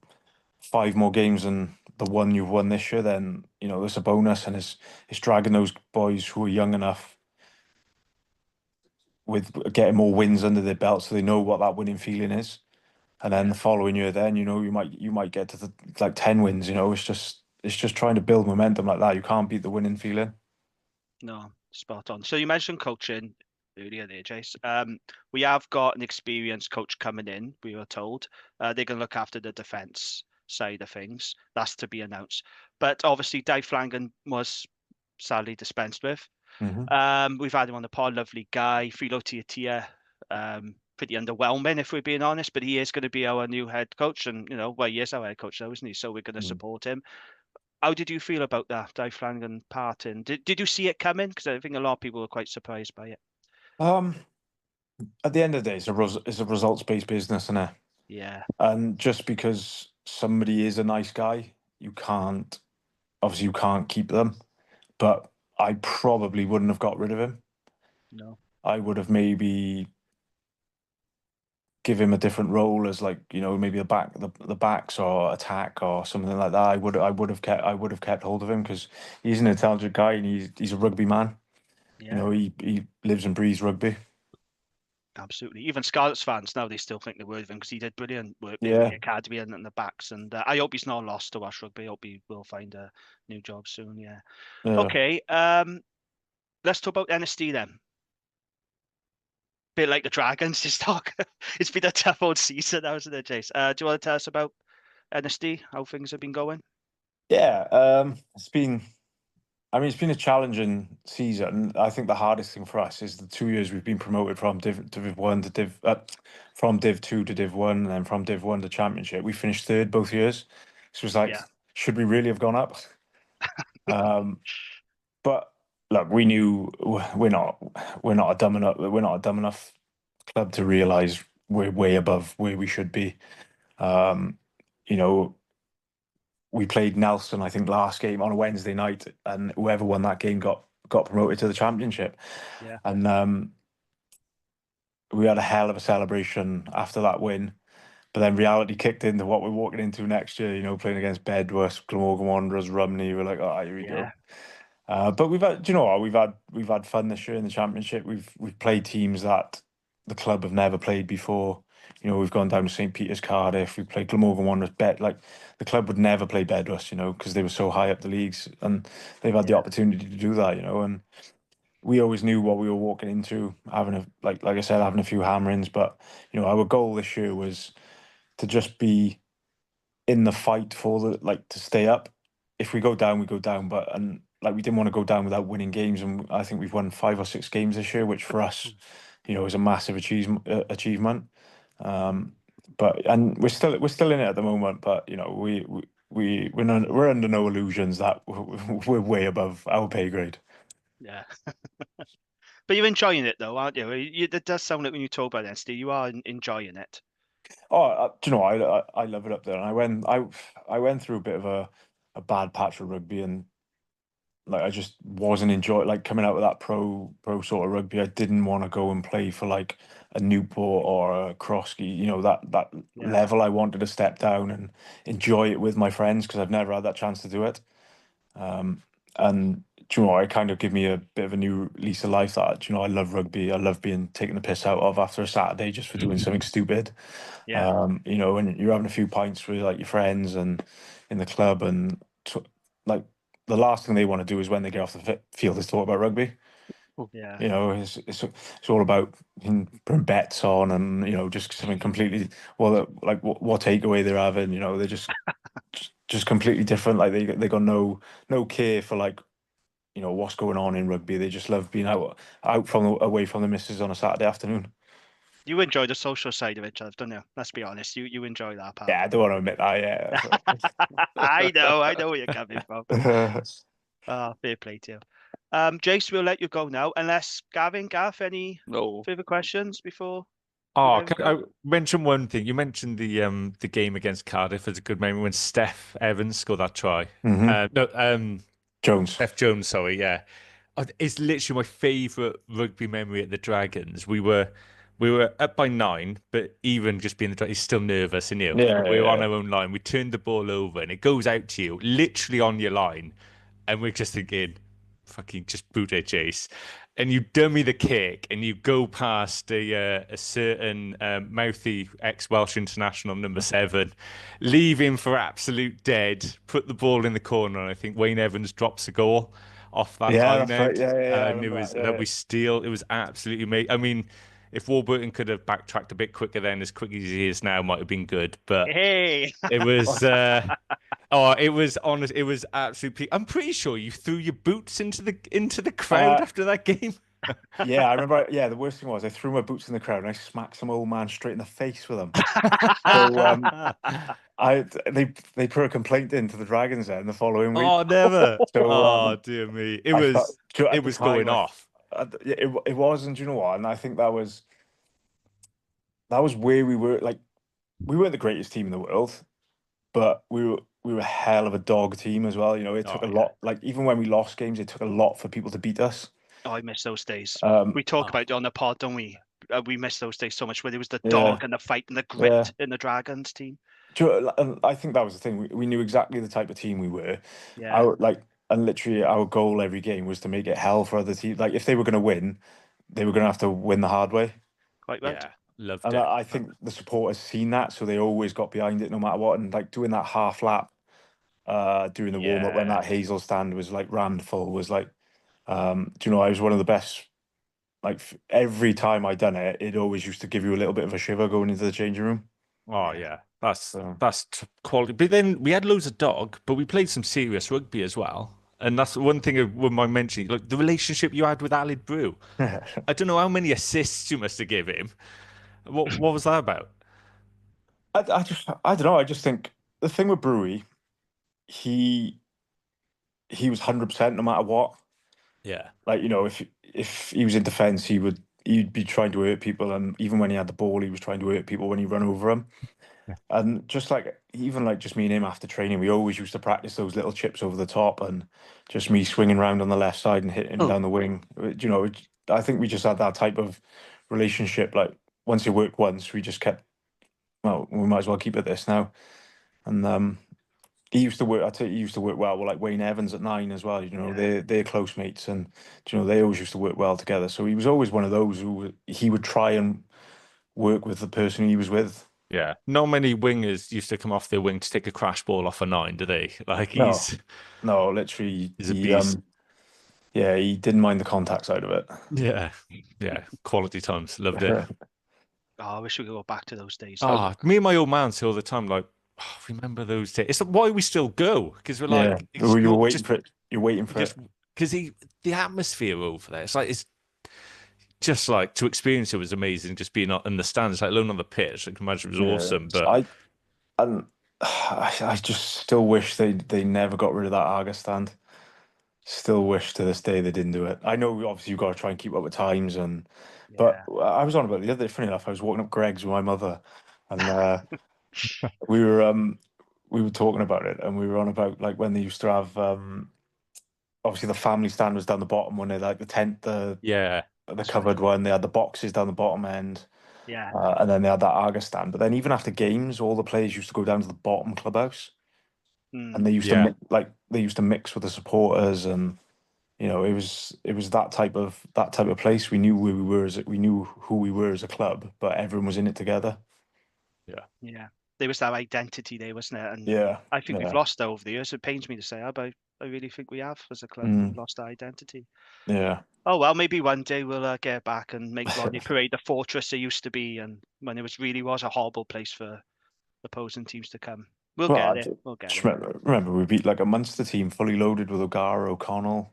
D: 5 more games than the one you've won this year, then you know there's a bonus, and it's dragging those boys who are young enough with getting more wins under their belt, so they know what that winning feeling is. And then
A: yeah,
D: the following year, then you know you might get to the like 10 wins. You know, it's just trying to build momentum like that. You can't beat the winning feeling.
A: no, spot on. So you mentioned coaching earlier there, Jace. We have got an experienced coach coming in, we were told. They're going to look after the defence side of things. That's to be announced. But obviously, Dave Flanagan was sadly dispensed with.
D: Hmm.
A: We've had him on the pod, lovely guy. Philo Tiatia, pretty underwhelming if we're being honest, but he is going to be our new head coach, and you know, well, he is our head coach now, isn't he? So we're going to support him. How did you feel about that, Dave Flanagan parting? Did you see it coming? Because I think a lot of people were quite surprised by it.
D: Um, at the end of the day, it's a results-based business, isn't it?
A: Yeah,
D: And just because somebody is a nice guy, you can't keep them. But I probably wouldn't have got rid of him.
A: no,
D: I would have maybe give him a different role as like maybe the backs or attack or something like that. I would have kept hold of him because he's an intelligent guy and he's a rugby man. You
A: yeah,
D: know, he lives and breathes rugby.
A: absolutely. Even Scarlets fans now, they still think they're worth of him because he did brilliant work there with
D: Yeah,
A: the academy and the backs. And I hope he's not lost to Welsh rugby. I hope he will find a new job soon. Yeah.
D: yeah.
A: Okay. Let's talk about NSD then. Bit like the Dragons, just talk. It's been a tough old season, hasn't it, Jace? Do you want to tell us about NSD, how things have been going?
D: Yeah, it's been I mean, it's been a challenging season. I think the hardest thing for us is the 2 years we've been promoted from Div 1 to from Div 2 to Div 1, and then from Div 1 to Championship. We finished third both years. So it's like,
A: Yeah.
D: should we really have gone up? But look, we knew we're not a dumb enough club to realize we're way above where we should be. You know, we played Nelson, I think, last game on a Wednesday night, and whoever won that game got promoted to the Championship.
A: Yeah.
D: And we had a hell of a celebration after that win. But then reality kicked into what we're walking into next year, playing against Bedworth, Glamorgan Wanderers, Rumney. We're like, oh, here we go. But we've had, do you know what? We've had fun this year in the Championship. We've played teams that the club have never played before. We've gone down to St. Peter's, Cardiff. We played Glamorgan Wanderers. Like the club would never play Bedworth, because they were so high up the leagues, and they've had the opportunity to do that, and we always knew what we were walking into, having like I said, having a few hammerings. But our goal this year was to just be in the fight for to stay up. If we go down, we go down. But we didn't want to go down without winning games, and I think we've won 5 or 6 games this year, which for us, is a massive achievement. And we're still in it at the moment. But we're under no illusions that we're way above our pay grade.
A: Yeah. But you're enjoying it though, aren't you? That does sound like when you talk about it, Steve, you are enjoying it.
D: Oh, do you know, I love it up there. And I went through a bit of a bad patch of rugby, and I just wasn't enjoying coming out of that pro sort of rugby. I didn't want to go and play for a Newport or a Kroski, that level. I wanted to step down and enjoy it with my friends, because I've never had that chance to do it. And do you know, it kind of give me a bit of a new lease of life that, I love rugby. I love being taken the piss out of after a Saturday just for doing something stupid.
A: Yeah.
D: And you're having a few pints with your friends and in the club, and the last thing they want to do is when they get off the field is talk about rugby.
A: Yeah.
D: It's all about putting bets on, and just something completely, well, what takeaway they're having. They're just completely different. They got no care for what's going on in rugby. They just love being away from the missus on a Saturday afternoon.
A: You enjoy the social side of it, Jeff, don't you? Let's be honest. You enjoy that part.
D: Yeah, I don't want to admit that. Yeah,
A: I know where you're coming from. Fair play to you. Jace, we'll let you go now, unless Gav, any further questions before?
C: Oh, can I mention one thing? You mentioned the game against Cardiff as a good memory when Steph Evans scored that try.
D: Jones.
C: Steph Jones, sorry, yeah. It's literally my favourite rugby memory at the Dragons. We were up by 9, but even just being he's still nervous, isn't he? We were on our own line. We turned the ball over, and it goes out to you, literally on your line, and we're just thinking, fucking just boot it, Jace. And you dummy the kick, and you go past a certain mouthy ex-Welsh international, number 7, leave him for absolute dead, put the ball in the corner, and I think Wayne Evans drops a goal off that line out.
D: Right.
C: And it was we steal. It was absolutely amazing. I mean, if Warburton could have backtracked a bit quicker then, as quick as he is now, might have been good. But
A: hey,
C: it was. It was honest. It was absolutely. I'm pretty sure you threw your boots into the crowd after that game.
D: Yeah, I remember. Yeah, the worst thing was I threw my boots in the crowd and I smacked some old man straight in the face with them. So they put a complaint into the Dragons then the following week.
C: Oh, never.
D: So,
C: dear me, it was going off.
D: It wasn't. You know what? And I think that was where we were. We weren't the greatest team in the world, but we were a hell of a dog team as well. It took a lot. Even when we lost games, it took a lot for people to beat us.
A: Oh, I miss those days. We talk about it on the pod, don't we? We miss those days so much, where there was the dog and the fight and the grit in the Dragons team.
D: I think that was the thing. We knew exactly the type of team we were.
A: Yeah.
D: And literally our goal every game was to make it hell for other teams. If they were going to win, they were going to have to win the hard way.
A: Quite right.
C: Yeah, loved
D: and
C: it.
D: I think the supporters seen that, so they always got behind it no matter what. And doing that half lap during the warm up when that Hazel stand was rammed full was do you know, I was one of the best. Every time I done it, it always used to give you a little bit of a shiver going into the changing room.
C: Oh yeah, that's quality. But then we had loads of dog, but we played some serious rugby as well. And that's one thing I wouldn't mind mentioning. Like the relationship you had with Alid Brew. I don't know how many assists you must have given him. What was that about?
D: I don't know. I just think the thing with Brewy, he was 100% no matter what.
C: Yeah.
D: Like, if he was in defence, he'd be trying to hurt people, and even when he had the ball, he was trying to hurt people when he run over them. And just like even like just me and him after training, we always used to practice those little chips over the top, and just me swinging around on the left side and hitting him down the wing. I think we just had that type of relationship. Like once it worked once, we just kept. Well, we might as well keep it this now. And he used to work. I tell you, he used to work well with like Wayne Evans at 9 as well. They're close mates, and they always used to work well together. So he was always one of those who he would try and work with the person he was with.
C: Yeah. Not many wingers used to come off their wing to take a crash ball off a 9, do they? Like he's
D: literally
C: he's a beast.
D: Yeah, he didn't mind the contact side of it.
C: Yeah. Quality times. Loved it.
A: I wish we could go back to those days.
C: Me and my old man say all the time, like, remember those days. It's why we still go, because we're like,
D: you're waiting for it. You're waiting for it.
C: Because the atmosphere over there, it's just like to experience it was amazing. Just being in the stands, like alone on the pitch, I can imagine it was awesome. But
D: I just still wish they never got rid of that Arga stand. Still wish to this day they didn't do it. I know obviously you've got to try and keep up with times, but I was on about the other. Funny enough, I was walking up Greg's with my mother, and we were talking about it, and we were on about like when they used to have obviously the family stand was down the bottom when they like the tent, the covered one. They had the boxes down the bottom end, and then they had that Arga stand. But then even after games, all the players used to go down to the bottom clubhouse, and they used to mix with the supporters, and it was that type of place. We knew who we were as a club, but everyone was in it together.
A: Yeah. There was that identity there, wasn't it? And I think we've lost that over the years. It pains me to say that, but I really think we have as a club. We've lost our identity.
D: Yeah.
A: Oh, well, maybe one day we'll get back and make Rodney Parade the fortress it used to be, and when it really was a horrible place for opposing teams to come. We'll get it.
D: Remember, we beat like a Munster team fully loaded with O'Gara, O'Connell.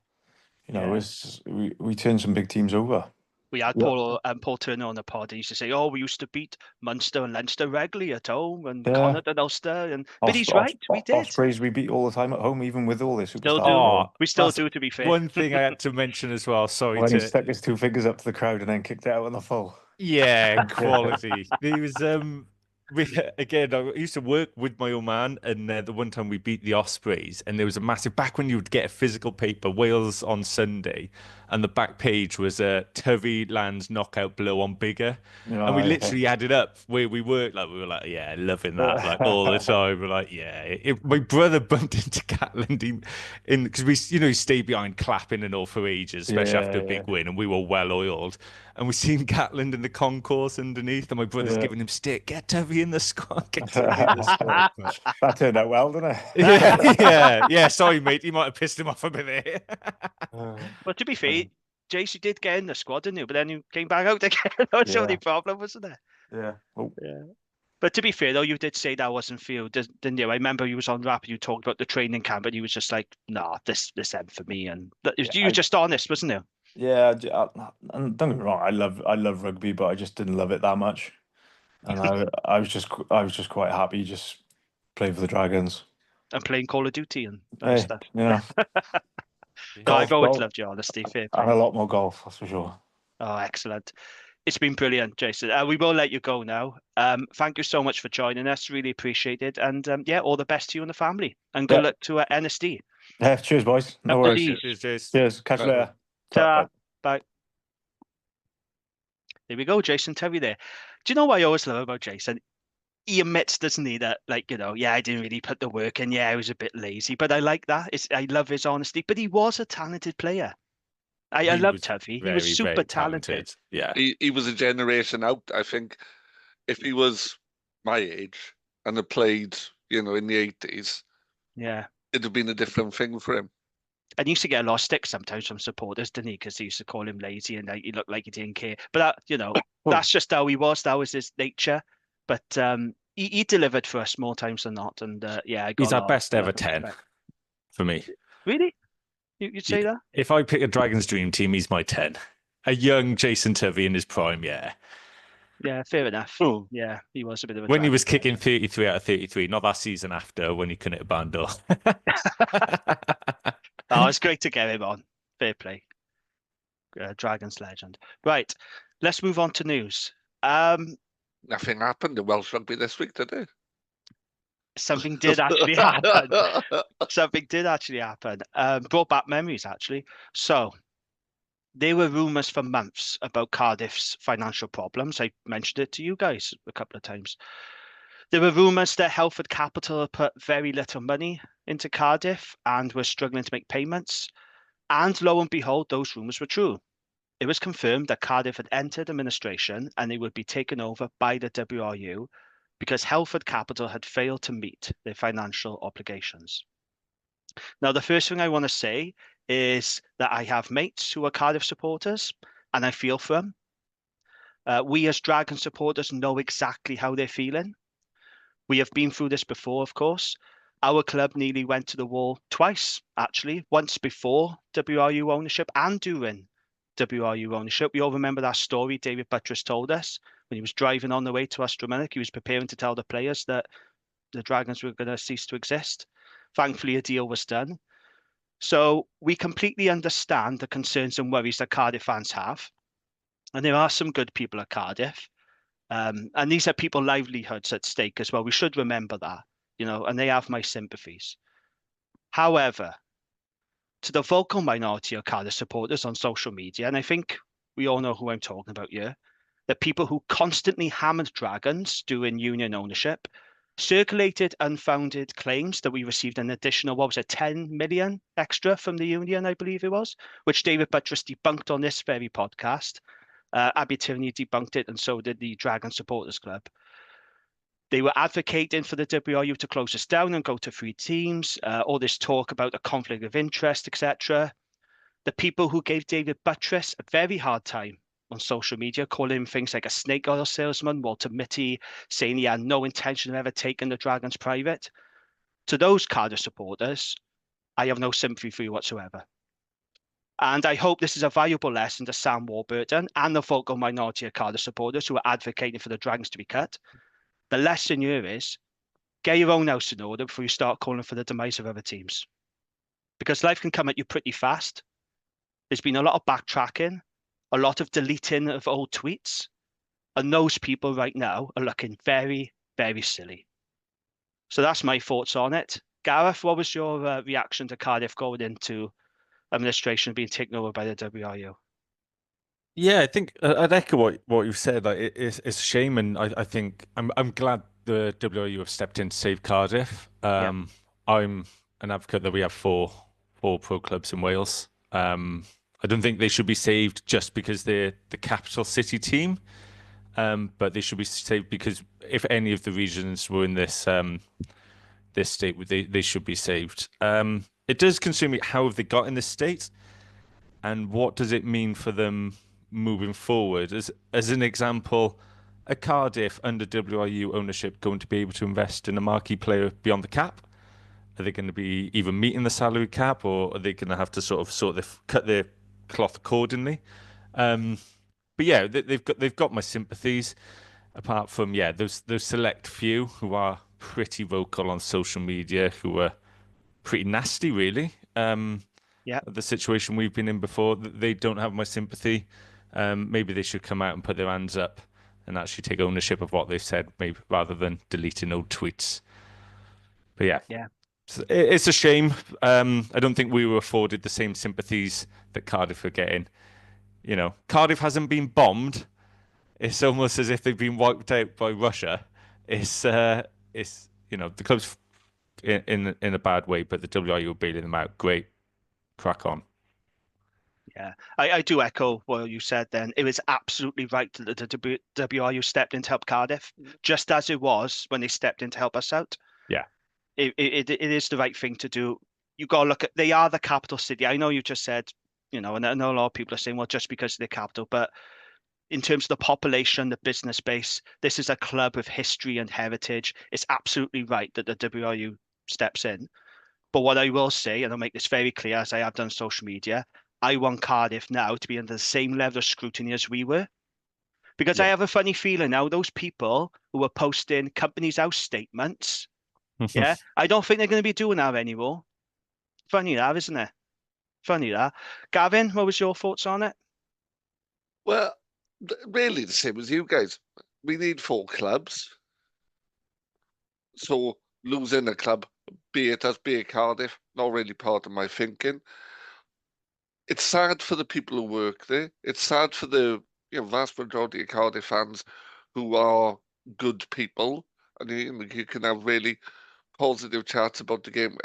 D: We turned some big teams over.
A: We had Paul Turner on the pod. He used to say, we used to beat Munster and Leinster regularly at home, and Connacht and Ulster. But he's right, we did.
D: Ospreys we beat all the time at home, even with all this superstars.
A: We still do, to be fair.
C: One thing I had to mention as well, sorry.
D: When he stuck his 2 fingers up to the crowd and then kicked it out on the full.
C: Yeah, quality. He was again, I used to work with my old man, and the one time we beat the Ospreys, and there was a massive, back when you would get a physical paper, Wales on Sunday, and the back page was Tovey lands knockout blow on bigger, and we literally added up where we worked. Like we were like, loving that, like all the time. We're like, my brother bumped into Gatland because we, he stayed behind clapping and all for ages, especially after a big win, and we were well oiled. And we seen Gatland in the concourse underneath, and my brother's giving him stick. Get Tovey in the squad. Get Tovey in the squad.
D: That turned out well, didn't it?
C: Yeah. Sorry, mate. You might have pissed him off a bit there.
A: But to be fair, Jace, you did get in the squad, didn't you? But then you came back out again. That's the only problem, wasn't there?
D: Yeah. Oh.
A: Yeah. But to be fair, though, you did say that wasn't for you, didn't you? I remember you was on rap and you talked about the training camp, and you was just like, "Nah, this ain't for me." And you were just honest, wasn't you?
D: Yeah, and don't get me wrong, I love rugby, but I just didn't love it that much, and I was just quite happy just playing for the Dragons
A: and playing Call of Duty and stuff. I've always loved your honesty, fair play.
D: And a lot more golf, that's for sure.
A: Oh, excellent! It's been brilliant, Jason. We will let you go now. Thank you so much for joining us. Really appreciate it, and all the best to you and the family, and good luck to NSD.
D: Yeah, cheers, boys. No worries. Cheers. Catch you later.
A: Bye. There we go, Jason Tovey there. Do you know what I always love about Jason? He admits, doesn't he, that I didn't really put the work in. I was a bit lazy, but I like that. I love his honesty. But he was a talented player. I love Tovey. He was super talented.
C: Yeah.
B: He was a generation out. I think if he was my age and had played, in the 80s, it'd have been a different thing for him.
A: And he used to get a lot of stick sometimes from supporters, didn't he? Because they used to call him lazy and he looked like he didn't care. But that's just how he was. That was his nature. But he delivered for us more times than not. And
C: he's our best ever 10 for me.
A: Really? You'd say that?
C: If I pick a Dragons dream team, he's my 10. A young Jason Tovey in his prime, yeah.
A: Yeah, fair enough.
B: Oh.
A: Yeah, he was a bit of a
C: When he was
A: Dragons
C: kicking
A: legend.
C: 33 out of 33, not that season after when he couldn't hit a barn door.
A: Oh, it's great to get him on. Fair play. Dragons legend. Right, let's move on to news.
B: Nothing happened in Welsh rugby this week, did it?
A: Something did actually happen. Something did actually happen. Brought back memories, actually. So, there were rumours for months about Cardiff's financial problems. I mentioned it to you guys a couple of times. There were rumours that Helford Capital had put very little money into Cardiff and were struggling to make payments. And lo and behold, those rumours were true. It was confirmed that Cardiff had entered administration and they would be taken over by the WRU because Helford Capital had failed to meet their financial obligations. Now, the first thing I want to say is that I have mates who are Cardiff supporters and I feel for them. We as Dragon supporters know exactly how they're feeling. We have been through this before, of course. Our club nearly went to the wall twice, actually, once before WRU ownership and during WRU ownership. We all remember that story David Buttress told us when he was driving on the way to Astrominic. He was preparing to tell the players that the Dragons were going to cease to exist. Thankfully, a deal was done. So we completely understand the concerns and worries that Cardiff fans have. And there are some good people at Cardiff. And these are people's livelihoods at stake as well. We should remember that, and they have my sympathies. However, to the vocal minority of Cardiff supporters on social media, and I think we all know who I'm talking about here, the people who constantly hammered Dragons during union ownership, circulated unfounded claims that we received an additional, 10 million extra from the union, I believe it was, which David Buttress debunked on this very podcast. Abby Tierney debunked it, and so did the Dragon Supporters Club. They were advocating for the WRU to close us down and go to 3 teams. All this talk about a conflict of interest, etc. The people who gave David Buttress a very hard time on social media, calling him things like a snake oil salesman, Walter Mitty, saying he had no intention of ever taking the Dragons private. To those Cardiff supporters, I have no sympathy for you whatsoever. And I hope this is a valuable lesson to Sam Warburton and the vocal minority of Cardiff supporters who are advocating for the Dragons to be cut. The lesson here is get your own house in order before you start calling for the demise of other teams. Because life can come at you pretty fast. There's been a lot of backtracking, a lot of deleting of old tweets. And those people right now are looking very, very silly. So that's my thoughts on it. Gareth, what was your reaction to Cardiff going into administration being taken over by the WRU?
C: Yeah, I think I'd echo what you've said. Like it's a shame, and I think I'm glad the WRU have stepped in to save Cardiff. I'm an advocate that we have four pro clubs in Wales. I don't think they should be saved just because they're the capital city team, but they should be saved because if any of the regions were in this this state, they should be saved. It does concern me how have they got in this state, and what does it mean for them moving forward? As an example, a Cardiff under WRU ownership going to be able to invest in a marquee player beyond the cap? Are they going to be even meeting the salary cap, or are they going to have to cut their cloth accordingly? But yeah, they've got my sympathies. Apart from those select few who are pretty vocal on social media, who are pretty nasty, really. The situation we've been in before, they don't have my sympathy. Maybe they should come out and put their hands up and actually take ownership of what they've said, maybe rather than deleting old tweets. But yeah. It's a shame. I don't think we were afforded the same sympathies that Cardiff are getting. Cardiff hasn't been bombed. It's almost as if they've been wiped out by Russia. It's the club's in a bad way, but the WRU are bailing them out. Great, crack on.
A: Yeah, I do echo what you said then. It was absolutely right that the WRU stepped in to help Cardiff, just as it was when they stepped in to help us out.
C: Yeah.
A: It is the right thing to do. You got to look at, they are the capital city. I know you just said, and I know a lot of people are saying, well, just because of the capital, but in terms of the population, the business base, this is a club with history and heritage. It's absolutely right that the WRU steps in. But what I will say, and I'll make this very clear, as I have done on social media, I want Cardiff now to be under the same level of scrutiny as we were. Because I have a funny feeling now, those people who are posting company's house statements, yeah, I don't think they're going to be doing that anymore. Funny that, isn't it? Funny that. Gavin, what was your thoughts on it?
B: Well, really the same as you guys. We need 4 clubs. So losing a club, be it us, be it Cardiff, not really part of my thinking. It's sad for the people who work there. It's sad for the vast majority of Cardiff fans who are good people, and you can have really positive chats about the game.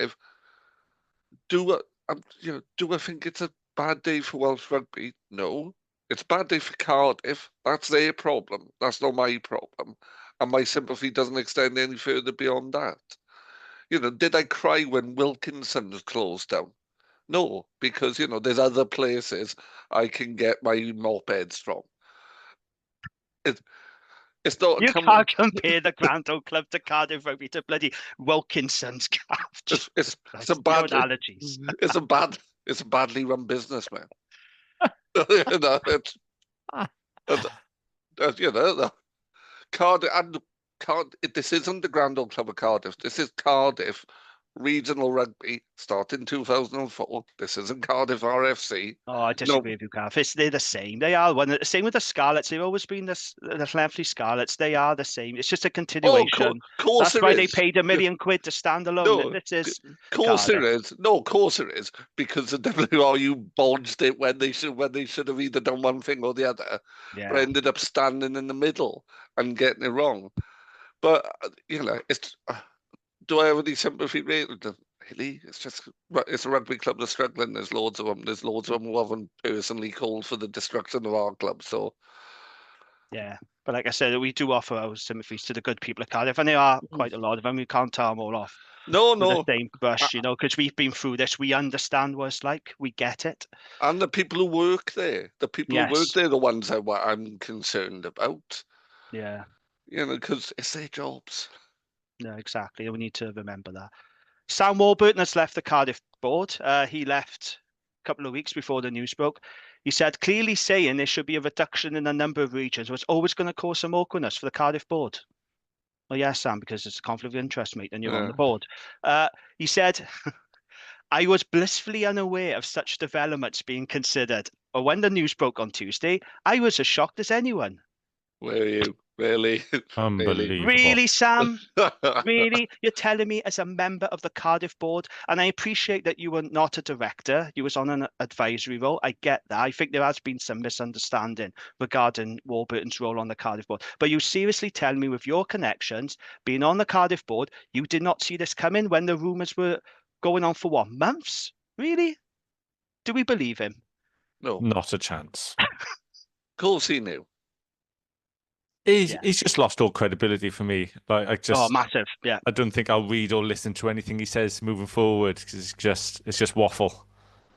B: Do I think it's a bad day for Welsh rugby? No, it's a bad day for Cardiff. That's their problem. That's not my problem, and my sympathy doesn't extend any further beyond that. Did I cry when Wilkinson's closed down? No, because there's other places I can get my mopeds from. It's not.
A: You can't compare the Grand Old Club to Cardiff Rugby to bloody Wilkinson's calf.
B: It's a bad
A: analogies.
B: It's a badly run business, man. Cardiff and this isn't the Grand Old Club of Cardiff. This is Cardiff Regional Rugby, starting 2004. This isn't Cardiff RFC.
A: Oh, I disagree with you, Gav. They're the same. They are one. Same with the Scarlets. They've always been the Llanelli Scarlets. They are the same. It's just a continuation.
B: Course
A: That's why they paid £1 million to stand alone.
B: No,
A: this is
B: course there is. No, of course there is, because the WRU bodged it when they should have either done one thing or the other, but ended up standing in the middle and getting it wrong. But it's. Do I have any sympathy? Really? It's a rugby club that's struggling. There's loads of them. There's loads of them who haven't personally called for the destruction of our club. So,
A: yeah. But like I said, we do offer our sympathies to the good people of Cardiff, and there are quite a lot of them. We can't tell them all off.
B: No.
A: The same brush, because we've been through this. We understand what it's like. We get it.
B: And the people who work there, who work there, the ones I'm concerned about.
A: Yeah.
B: Because it's their jobs.
A: No, exactly. We need to remember that. Sam Warburton has left the Cardiff board. He left a couple of weeks before the news broke. He said, clearly saying there should be a reduction in the number of regions was always going to cause some awkwardness for the Cardiff board. Well, yes, Sam, because it's a conflict of interest, mate, and you're on the board. He said, I was blissfully unaware of such developments being considered. But when the news broke on Tuesday, I was as shocked as anyone.
B: Where are you? Really?
C: Unbelievable.
A: Really, Sam? Really? You're telling me as a member of the Cardiff board, and I appreciate that you were not a director, you was on an advisory role. I get that. I think there has been some misunderstanding regarding Warburton's role on the Cardiff board. But you seriously tell me with your connections, being on the Cardiff board, you did not see this coming when the rumours were going on for what, months? Really? Do we believe him?
B: No.
C: Not a chance.
B: Of course he knew.
C: He's just lost all credibility for me.
A: Massive. Yeah.
C: I don't think I'll read or listen to anything he says moving forward because it's just waffle.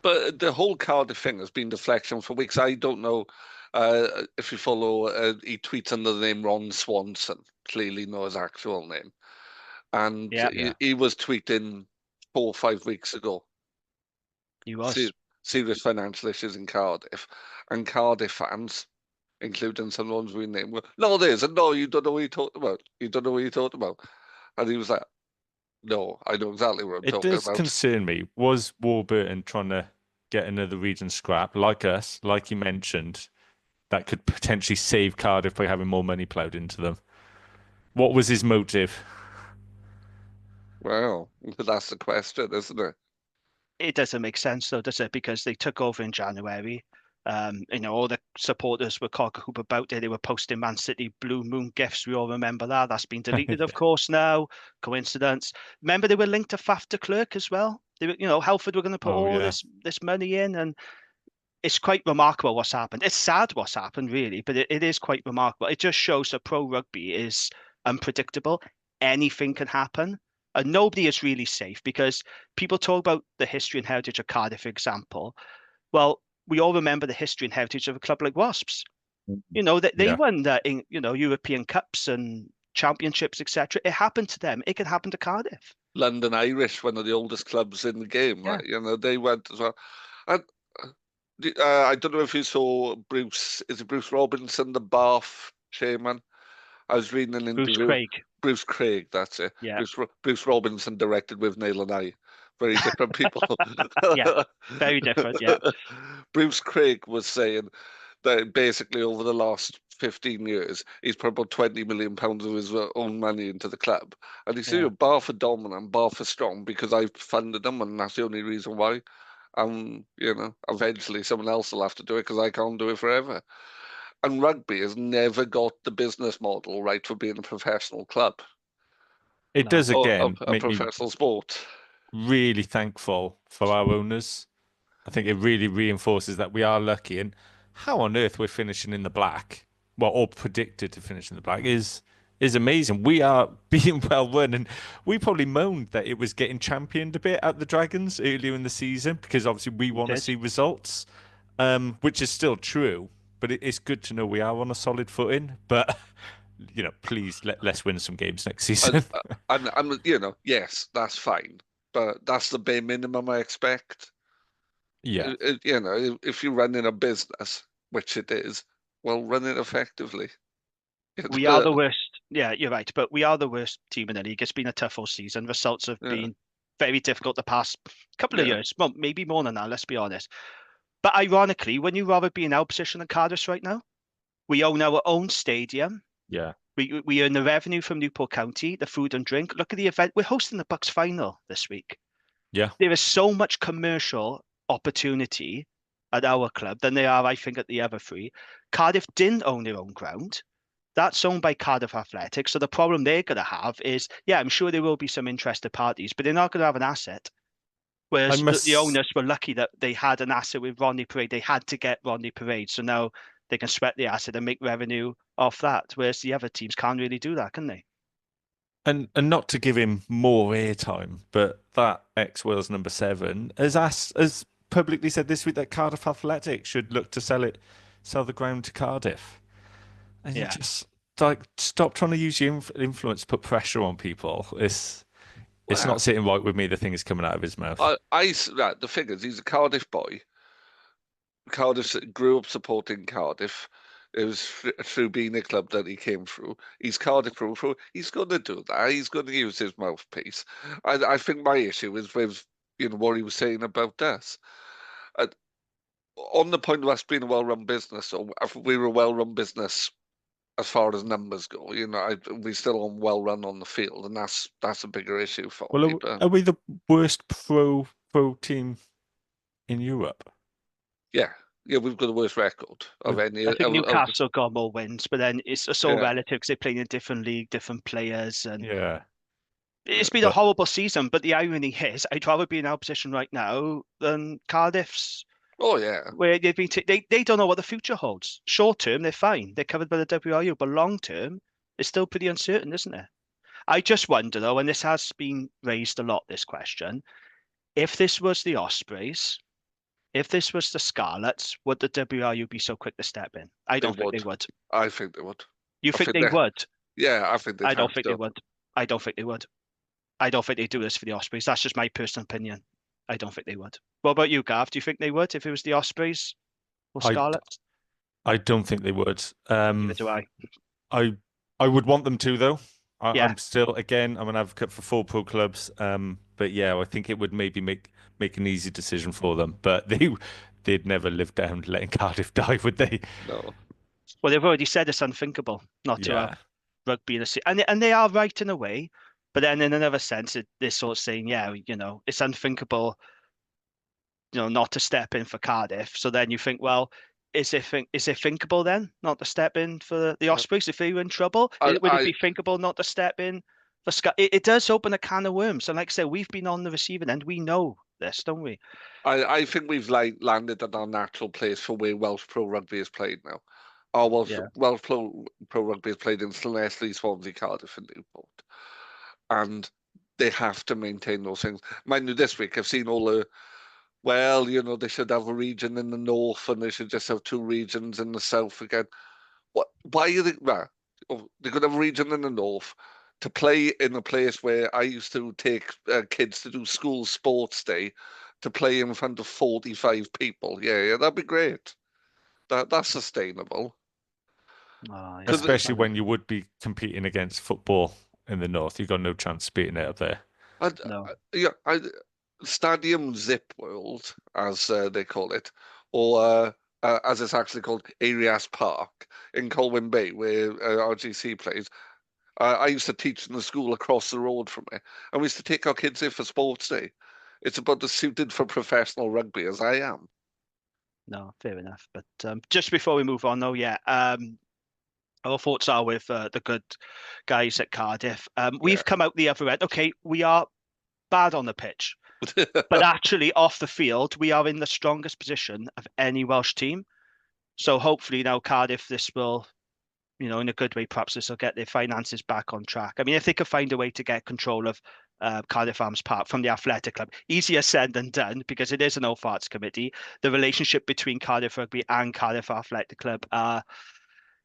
B: But the whole Cardiff thing has been deflection for weeks. I don't know if you follow. He tweets under the name Ron Swanson, clearly not his actual name, and he was tweeting 4 or 5 weeks ago.
A: He was
B: serious financial issues in Cardiff, and Cardiff fans, including some ones we named, no, there isn't. No, you don't know what you're talking about. You don't know what you're talking about. And he was like, no, I know exactly what I'm talking about.
C: It does concern me. Was Warburton trying to get another region scrap, like us, like you mentioned, that could potentially save Cardiff by having more money ploughed into them? What was his motive?
B: Well, that's the question, isn't it?
A: It doesn't make sense, though, does it? Because they took over in January. All the supporters were cock-a-hoop about it. They were posting Man City Blue Moon gifts. We all remember that. That's been deleted, of course, now. Coincidence. Remember, they were linked to Faf de Klerk as well. They were, Halford were going to put this money in, and it's quite remarkable what's happened. It's sad what's happened, really, but it is quite remarkable. It just shows that pro rugby is unpredictable. Anything can happen. And nobody is really safe, because people talk about the history and heritage of Cardiff, for example. Well, we all remember the history and heritage of a club like Wasps. They won European Cups and championships, etc. It happened to them. It can happen to Cardiff.
B: London Irish, one of the oldest clubs in the game,
A: Yeah.
B: right? You know, they went as well. And I don't know if you saw Bruce. Is it Bruce Robinson, the Bath chairman? I was reading an interview. Bruce Craig, that's it.
A: Yeah.
B: Bruce Robinson directed with Neil and I. Very different people.
A: Yeah, very different, yeah.
B: Bruce Craig was saying that basically over the last 15 years, he's put about £20 million of his own money into the club. And he said, Bath are dominant, Bath are strong because I've funded them, and that's the only reason why. You know, eventually someone else will have to do it because I can't do it forever. And rugby has never got the business model right for being a professional club.
C: It does, again,
B: a professional sport.
C: Really thankful for our owners. I think it really reinforces that we are lucky. And how on earth we're finishing in the black, well, or predicted to finish in the black, is amazing. We are being well run, and we probably moaned that it was getting championed a bit at the Dragons earlier in the season because obviously we want to see results, which is still true. But it's good to know we are on a solid footing. But you know, please let's win some games next season.
B: And you know, yes, that's fine, but that's the bare minimum I expect.
C: Yeah,
B: you know, if you're running a business, which it is, well, run it effectively.
A: We are the worst. Yeah, you're right. But we are the worst team in the league. It's been a tough all season. Results have been very difficult the past couple of years. Well, maybe more than that, let's be honest. But ironically, wouldn't you rather be in our position than Cardiff right now? We own our own stadium.
C: Yeah.
A: We earn the revenue from Newport County, the food and drink. Look at the event. We're hosting the Bucks final this week.
C: Yeah.
A: There is so much commercial opportunity at our club than there are, I think, at the other three. Cardiff didn't own their own ground. That's owned by Cardiff Athletics. So the problem they're going to have is, I'm sure there will be some interested parties, but they're not going to have an asset. Whereas the owners were lucky that they had an asset with Rodney Parade. They had to get Rodney Parade. So now they can sweat the asset and make revenue off that. Whereas the other teams can't really do that, can they?
C: And not to give him more airtime, but that ex-Wales number 7 has publicly said this week that Cardiff Athletic should look to sell the ground to Cardiff. And you just stop trying to use your influence to put pressure on people. It's not sitting right with me. The thing is coming out of his mouth.
B: The thing is, he's a Cardiff boy. Cardiff grew up supporting Cardiff. It was through being a club that he came through. He's Cardiff through. He's going to do that. He's going to use his mouthpiece. I think my issue is with what he was saying about us. On the point of us being a well-run business, or if we were a well-run business as far as numbers go, we still on well-run on the field, and that's a bigger issue for me.
C: Are we the worst pro team in Europe?
B: Yeah, we've got the worst record of any.
A: I think Newcastle got more wins, but then it's all relative because they play in a different league, different players, and it's been a horrible season. But the irony is, I'd rather be in our position right now than Cardiff's.
B: Oh yeah,
A: where they've been they don't know what the future holds. Short term, they're fine; they're covered by the WRU, but long term, it's still pretty uncertain, isn't it? I just wonder though, and this has been raised a lot. This question: if this was the Ospreys. If this was the Scarlets, would the WRU be so quick to step in? I don't think they would.
B: I think they would.
A: You think they would?
B: Yeah, I think they would.
A: I don't think they would. I don't think they would. I don't think they'd do this for the Ospreys. That's just my personal opinion. I don't think they would. What about you, Gav? Do you think they would if it was the Ospreys or Scarlets?
C: I don't think they would.
A: Neither do I.
C: I would want them to, though. I'm still, again, I'm an advocate for full pro clubs. But yeah, I think it would maybe make an easy decision for them. But they'd never live down letting Cardiff die, would they?
B: No.
A: Well, they've already said it's unthinkable not to have rugby in a city. And they are right in a way. But then in another sense, they're sort of saying, it's unthinkable, not to step in for Cardiff. So then you think, well, is it thinkable then not to step in for the Ospreys if they were in trouble? Would it be thinkable not to step in for Sky? It does open a can of worms. And like I said, we've been on the receiving end. We know this, don't we?
B: I think we've landed at our natural place for where Welsh Pro Rugby is played now. Our Welsh Pro Rugby is played in Llanelli, Swansea, Cardiff and Newport. And they have to maintain those things. Mind you, this week I've seen all the they should have a region in the north and they should just have 2 regions in the south again. Why are they? They're going to have a region in the north to play in a place where I used to take kids to do school sports day, to play in front of 45 people. Yeah, that'd be great. That's sustainable.
A: Oh, yeah.
C: Especially when you would be competing against football in the north. You've got no chance of beating it up there.
A: No.
B: Stadium Zip World, as they call it, or as it's actually called, Arias Park in Colwyn Bay, where RGC plays. I used to teach in the school across the road from it, and we used to take our kids there for sports day. It's about as suited for professional rugby as I am.
A: No, fair enough. But just before we move on, though, yeah, our thoughts are with the good guys at Cardiff. We've come out the other end. Okay, we are bad on the pitch, but actually off the field, we are in the strongest position of any Welsh team. So hopefully now Cardiff, this will, in a good way, perhaps this will get their finances back on track. I mean, if they could find a way to get control of Cardiff Arms Park from the Athletic Club, easier said than done, because it is an Old Farts committee. The relationship between Cardiff Rugby and Cardiff Athletic Club,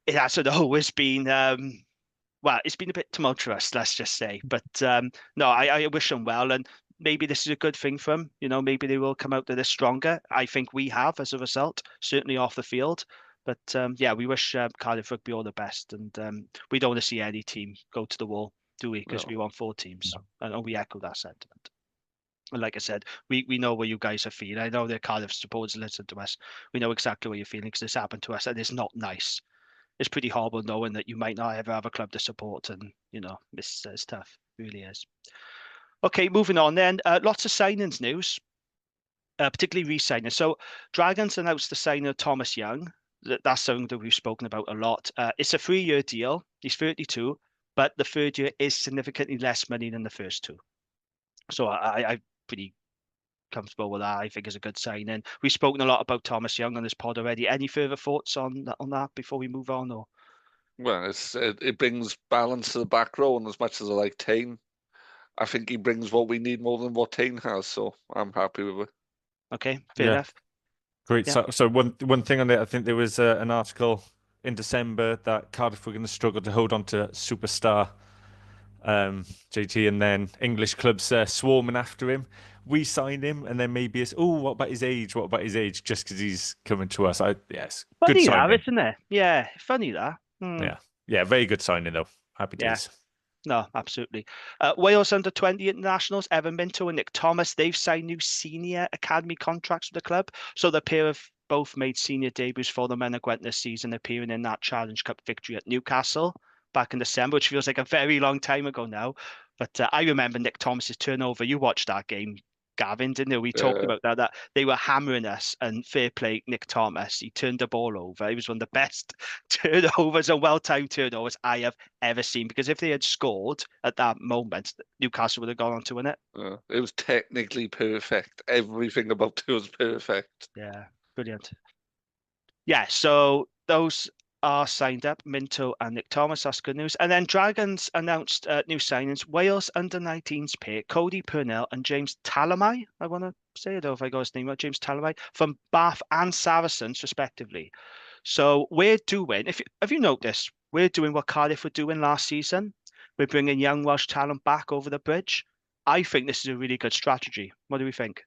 A: it hasn't always been, well, it's been a bit tumultuous, let's just say. But no, I wish them well. And maybe this is a good thing for them. Maybe they will come out of this stronger. I think we have as a result, certainly off the field. But yeah, we wish Cardiff Rugby all the best. And we don't want to see any team go to the wall, do we? Because we want 4 teams. No. And we echo that sentiment. And like I said, we know where you guys are feeling. I know the Cardiff supporters listen to us. We know exactly where you're feeling, because this happened to us and it's not nice. It's pretty horrible knowing that you might not ever have a club to support, and it's tough. It really is. Okay, moving on then. Lots of signings news, particularly re-signings. So Dragons announced the signing of Thomas Young. That's something that we've spoken about a lot. It's a 3-year deal. He's 32, but the 3rd year is significantly less money than the first 2. So I'm pretty comfortable with that. I think it's a good signing. We've spoken a lot about Thomas Young on this pod already. Any further thoughts on that before we move on? Or
B: well, it brings balance to the back row, and as much as I like Tane, I think he brings what we need more than what Tane has. So I'm happy with it.
A: Okay, fair enough.
C: Great.
A: Yeah.
C: So one thing on it, I think there was an article in December that Cardiff were going to struggle to hold on to superstar JT, and then English clubs swarming after him. We signed him, and then maybe it's, what about his age? What about his age? Just because he's coming to us. Yes,
A: funny
C: good signing,
A: that, isn't it? Yeah, funny that.
C: Yeah, very good signing though. Happy days.
A: No, absolutely. Wales under-20 internationals, Evan Minto and Nick Thomas, they've signed new senior academy contracts with the club. So the pair have both made senior debuts for the men of Gwent this season, appearing in that Challenge Cup victory at Newcastle back in December, which feels like a very long time ago now. But I remember Nick Thomas's turnover. You watched that game, Gavin, didn't you? We talked about that they were hammering us, and fair play, Nick Thomas, he turned the ball over. He was one of the best turnovers and well-timed turnovers I have ever seen, because if they had scored at that moment, Newcastle would have gone on to win it.
B: It was technically perfect. Everything about it was perfect.
A: Yeah, brilliant. Yeah, so those are signed up, Minto and Nick Thomas. That's good news. And then Dragons announced new signings. Wales under-19s pair, Cody Purnell and James Talamai. I want to say it, if I got his name right, James Talamai, from Bath and Saracens, respectively. So we're doing, have you noticed, we're doing what Cardiff were doing last season. We're bringing young Welsh talent back over the bridge. I think this is a really good strategy. What do we think?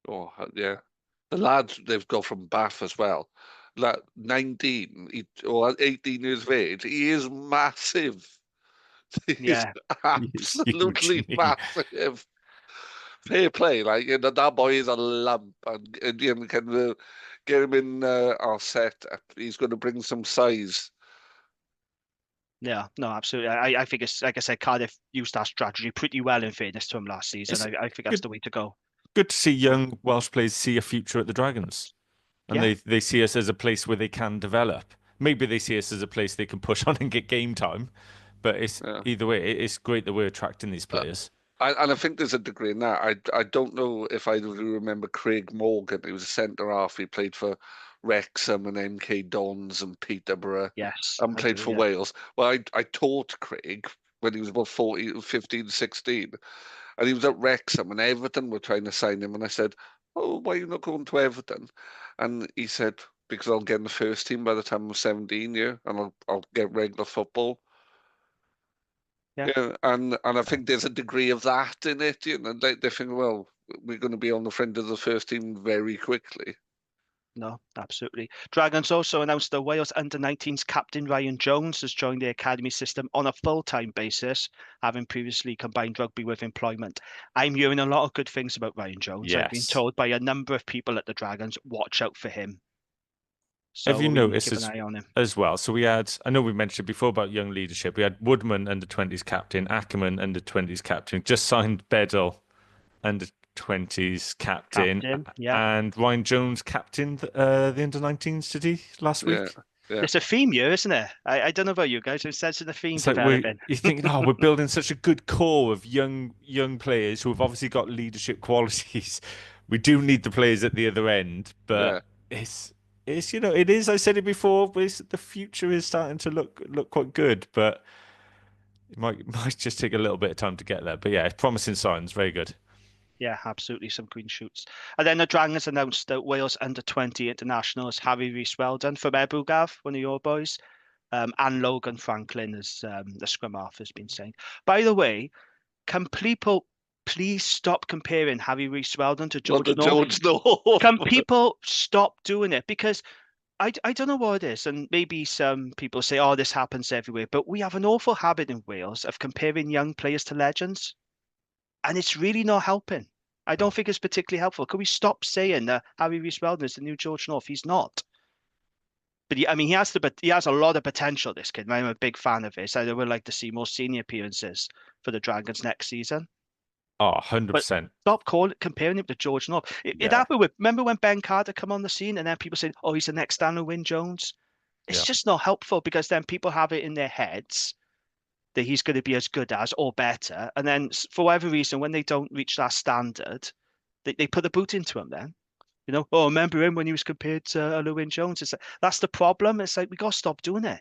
B: Oh, yeah. The lads they've got from Bath as well. Like 19 or 18 years of age, he is massive. He's absolutely massive. Fair play, that boy is a lump, and can get him in our set. He's going to bring some size.
A: Yeah, no, absolutely. I think it's, like I said, Cardiff used that strategy pretty well, in fairness to him last season. I think that's the way to go.
C: Good to see young Welsh players see a future at the Dragons. And they see us as a place where they can develop. Maybe they see us as a place they can push on and get game time. But it's either way, it's great that we're attracting these players.
B: And I think there's a degree in that. I don't know if I remember Craig Morgan. He was a centre half. He played for Wrexham and MK Dons and Peterborough.
A: Yes.
B: And played for Wales. Well, I taught Craig when he was about 15, 16. And he was at Wrexham, and Everton were trying to sign him. And I said, why are you not going to Everton? And he said, because I'll get in the first team by the time I'm 17, and I'll get regular football.
A: Yeah.
B: And I think there's a degree of that in it, they think, well, we're going to be on the front of the first team very quickly.
A: No, absolutely. Dragons also announced the Wales under-19s captain Ryan Jones has joined the academy system on a full-time basis, having previously combined rugby with employment. I'm hearing a lot of good things about Ryan Jones. I've been
C: Yes.
A: told by a number of people at the Dragons, watch out for him. So
C: Have you
A: we need to
C: noticed
A: keep an eye on him.
C: as well? So we had, I know we mentioned before about young leadership. We had Woodman under-20s captain, Ackerman under-20s captain, just signed Bedell under-20s captain,
A: Yeah.
C: and Ryan Jones captained the under-19s, did he, last week?
B: Yeah.
A: It's a theme here, isn't it? I don't know about you guys. I'm sensing a theme
C: It's like
A: developing.
C: you're thinking, oh, we're building such a good core of young players who have obviously got leadership qualities. We do need the players at the other end, but it's it is. I said it before, but the future is starting to look quite good, but it might just take a little bit of time to get there. But yeah, promising signs, very good.
A: Yeah, absolutely, some green shoots. And then the Dragons announced that Wales under-20 internationals Harry Rees-Weldon from Ebugav, one of your boys, and Logan Franklin as the scrum half has been saying. By the way, can people please stop comparing Harry Rees-Weldon to George North? Can people stop doing it? Because I don't know what it is, and maybe some people say, oh, this happens everywhere, but we have an awful habit in Wales of comparing young players to legends. And it's really not helping. I don't think it's particularly helpful. Can we stop saying that Harry Rees-Weldon is the new George North? He's not. But he has a lot of potential, this kid. I'm a big fan of his. I would like to see more senior appearances for the Dragons next season.
C: Oh, 100%.
A: Stop comparing him to George North. It happened remember when Ben Carter come on the scene and then people said, oh, he's the next Daniel Wynne-Jones? It's just not helpful because then people have it in their heads that he's going to be as good as or better. And then for whatever reason, when they don't reach that standard, they put the boot into him then. Oh, remember him when he was compared to Llewyn Jones? That's the problem. It's like, we got to stop doing it.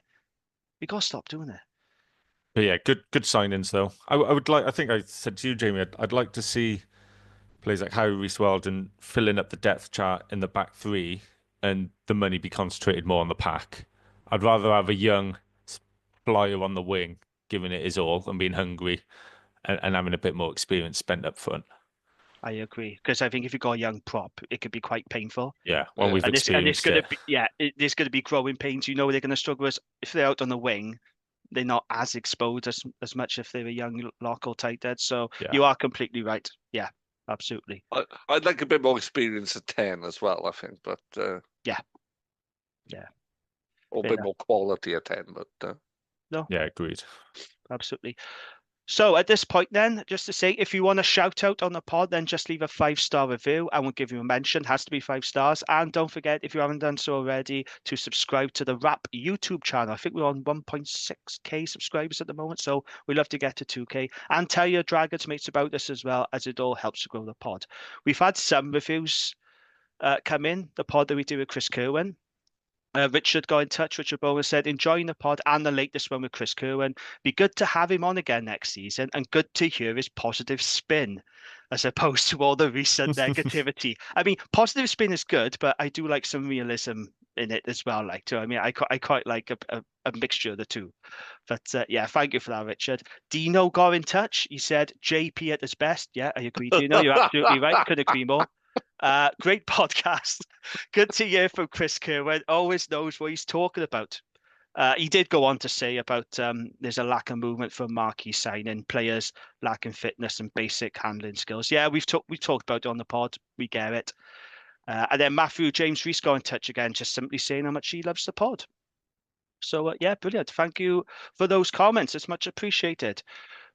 C: But yeah, good signings though. I would like, I think I said to you, Jamie, I'd like to see players like Harry Rees-Weldon filling up the depth chart in the back three and the money be concentrated more on the pack. I'd rather have a young flyer on the wing giving it his all and being hungry and having a bit more experience spent up front.
A: I agree, because I think if you've got a young prop, it could be quite painful.
C: Yeah, well, we've experienced
A: there's going to be growing pains. They're going to struggle if they're out on the wing. They're not as exposed as much if they're a young lock or tight head. So you are completely right. Yeah, absolutely.
B: I'd like a bit more experience at 10 as well, I think, but
A: yeah,
B: or a bit more quality at 10, but
A: no,
C: yeah, agreed,
A: absolutely. So at this point then, just to say, if you want a shout out on the pod, then just leave a 5-star review and we'll give you a mention. It has to be 5 stars. And don't forget, if you haven't done so already, to subscribe to the Rap YouTube channel. I think we're on 1.6k subscribers at the moment, so we'd love to get to 2k. And tell your Dragons mates about this as well, as it all helps to grow the pod. We've had some reviews come in, the pod that we do with Chris Kerwin. Richard got in touch. Richard Bowen said, enjoying the pod and the latest one with Chris Kerwin. Be good to have him on again next season and good to hear his positive spin as opposed to all the recent negativity. I mean, positive spin is good, but I do like some realism in it as well. I quite like a mixture of the two. But yeah, thank you for that, Richard. Dino got in touch. He said, JP at his best. Yeah, I agree, Dino. You're absolutely right. Couldn't agree more. Great podcast. Good to hear from Chris Kerwin. Always knows what he's talking about. He did go on to say about there's a lack of movement from marquee signing, players lacking fitness and basic handling skills. Yeah, we've talked about it on the pod. We get it. And then Matthew James Rees got in touch again, just simply saying how much he loves the pod. So yeah, brilliant. Thank you for those comments. It's much appreciated.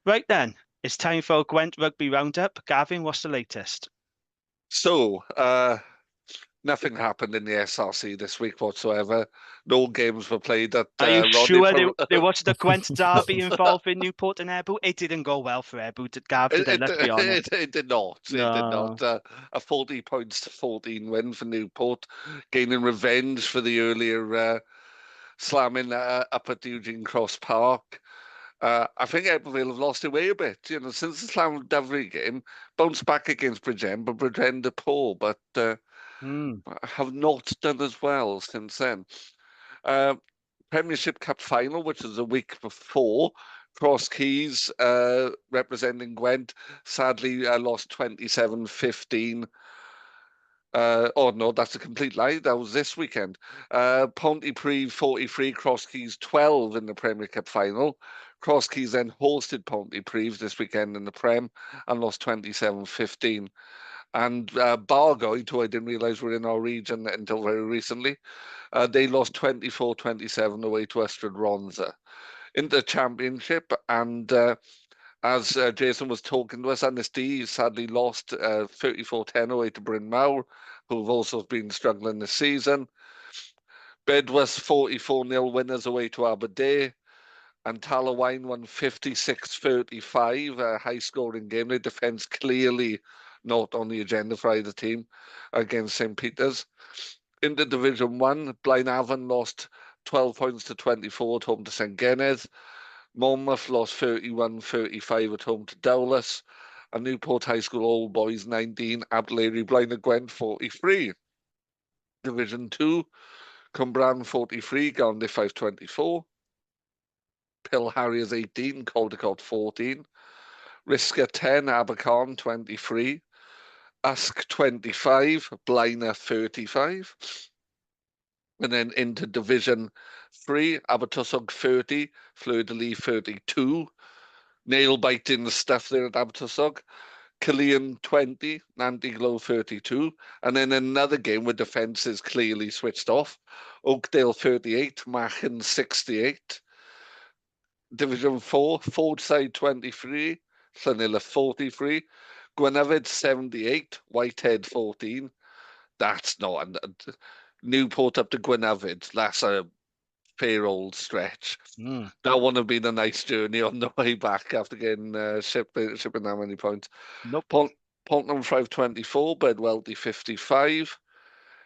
A: Right then, it's time for a Gwent Rugby Roundup. Gavin, what's the latest?
B: So, nothing happened in the SRC this week whatsoever. No games were played at
A: Are you sure there wasn't a Gwent derby involved in Newport and Ebu? It didn't go well for Ebu, Gav, did it? Let's be honest.
B: It did not.
A: No.
B: It did not. A 40 points to 14 win for Newport, gaining revenge for the earlier slamming up at Eugene Cross Park. I think Eberville have lost their way a bit, since the Slam Dyfry game, bounced back against Bridgend, but Bridgend are poor. But have not done as well since then. Premiership Cup final, which was a week before, Cross Keys, representing Gwent, sadly lost 27-15. Oh no, that's a complete lie. That was this weekend. Pontypridd 43, Cross Keys 12 in the Premier Cup final. Cross Keys then hosted Pontypridd this weekend in the Prem and lost 27-15. And Bargoed, who I didn't realise were in our region until very recently, they lost 24-27 away to Ystrad Rhondda in the championship. And as Jason was talking to us, NSD sadly lost 34-10 away to Bryn Mawr, who've also been struggling this season. Bedwas 44-0 winners away to Aberdeen. And Talawain won 56-35, a high-scoring game. Their defence clearly not on the agenda for either team against St. Peter's. In the Division 1, Blaenavon lost 12 points to 24 at home to St. Geneth. Monmouth lost 31-35 at home to Dowlais. And Newport High School Old Boys 19, Abtlary Blaenau Gwent 43. Division 2, Cwmbran 43, Garnley 5-24. Pill Harriers 18, Caldecott 14. Risca 10, Abercorn 23. Usk 25, Blaenau 35. And then into Division 3, Abertwysog 30, Fleur-de-Lis 32. Nail-biting stuff there at Abertwysog. Killian 20, Nantiglow 32. And then another game where defence is clearly switched off. Oakdale 38, Machen 68. Division 4, Fordside 23, Llanilla 43. Gwenaved 78, Whitehead 14. That's not Newport up to Gwenaved. That's a fair old stretch. That wouldn't have been a nice journey on the way back after getting shipping that many points.
A: Nope.
B: Poltnam 524, Bedwellty 55.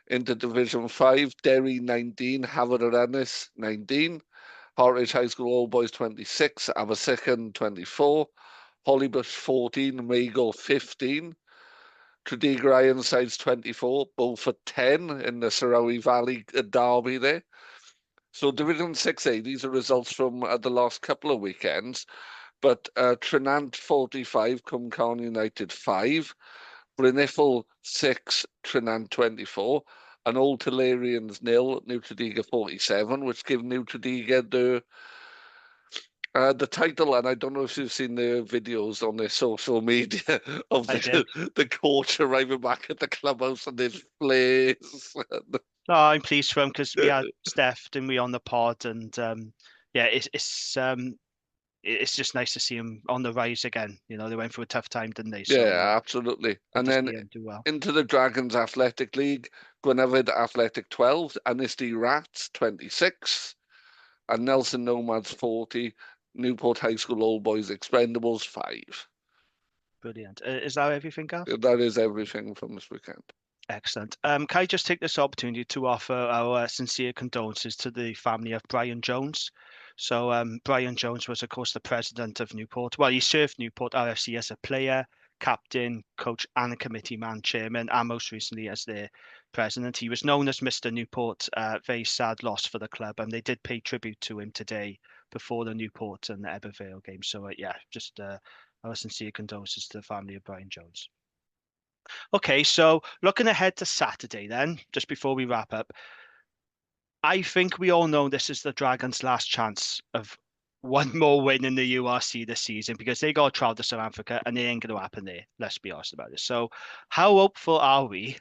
B: Into Division 5, Derry 19, Haverfordwest 19. Hartridge High School Old Boys 26, Abersychan 24. Hollybush 14, Mago 15. Tredegar Ironsides 24, Beaufort 10 in the Sarawi Valley derby there. So Division 6A, these are results from the last couple of weekends. But Trinant 45, Cwmcarn United 5. Brynifel 6, Trinant 24. And Old Tolerians 0, New Tredegar 47, which give New Tredegar the title, and I don't know if you've seen the videos on their social media of the coach arriving back at the clubhouse and his flares.
A: No, I'm pleased for him because we had Steph, didn't we, on the pod, and yeah, it's just nice to see him on the rise again. You know, they went through a tough time, didn't they? So,
B: yeah, absolutely. And then into the Dragons Athletic League, Gwenaved Athletic 12, Anistey Rats 26, and Nelson Nomads 40, Newport High School Old Boys Expendables 5.
A: Brilliant. Is that everything, Gav?
B: That is everything from this weekend.
A: Excellent. Can I just take this opportunity to offer our sincere condolences to the family of Brian Jones? So Brian Jones was, of course, the president of Newport. Well, he served Newport RFC as a player, captain, coach, and a committee man, chairman, and most recently as their president. He was known as Mr. Newport. Very sad loss for the club, and they did pay tribute to him today before the Newport and the Ebervale game. So yeah, just our sincere condolences to the family of Brian Jones. Okay, so looking ahead to Saturday then, just before we wrap up, I think we all know this is the Dragons' last chance of one more win in the URC this season because they got to travel to South Africa and it ain't going to happen there. Let's be honest about it. So how hopeful are we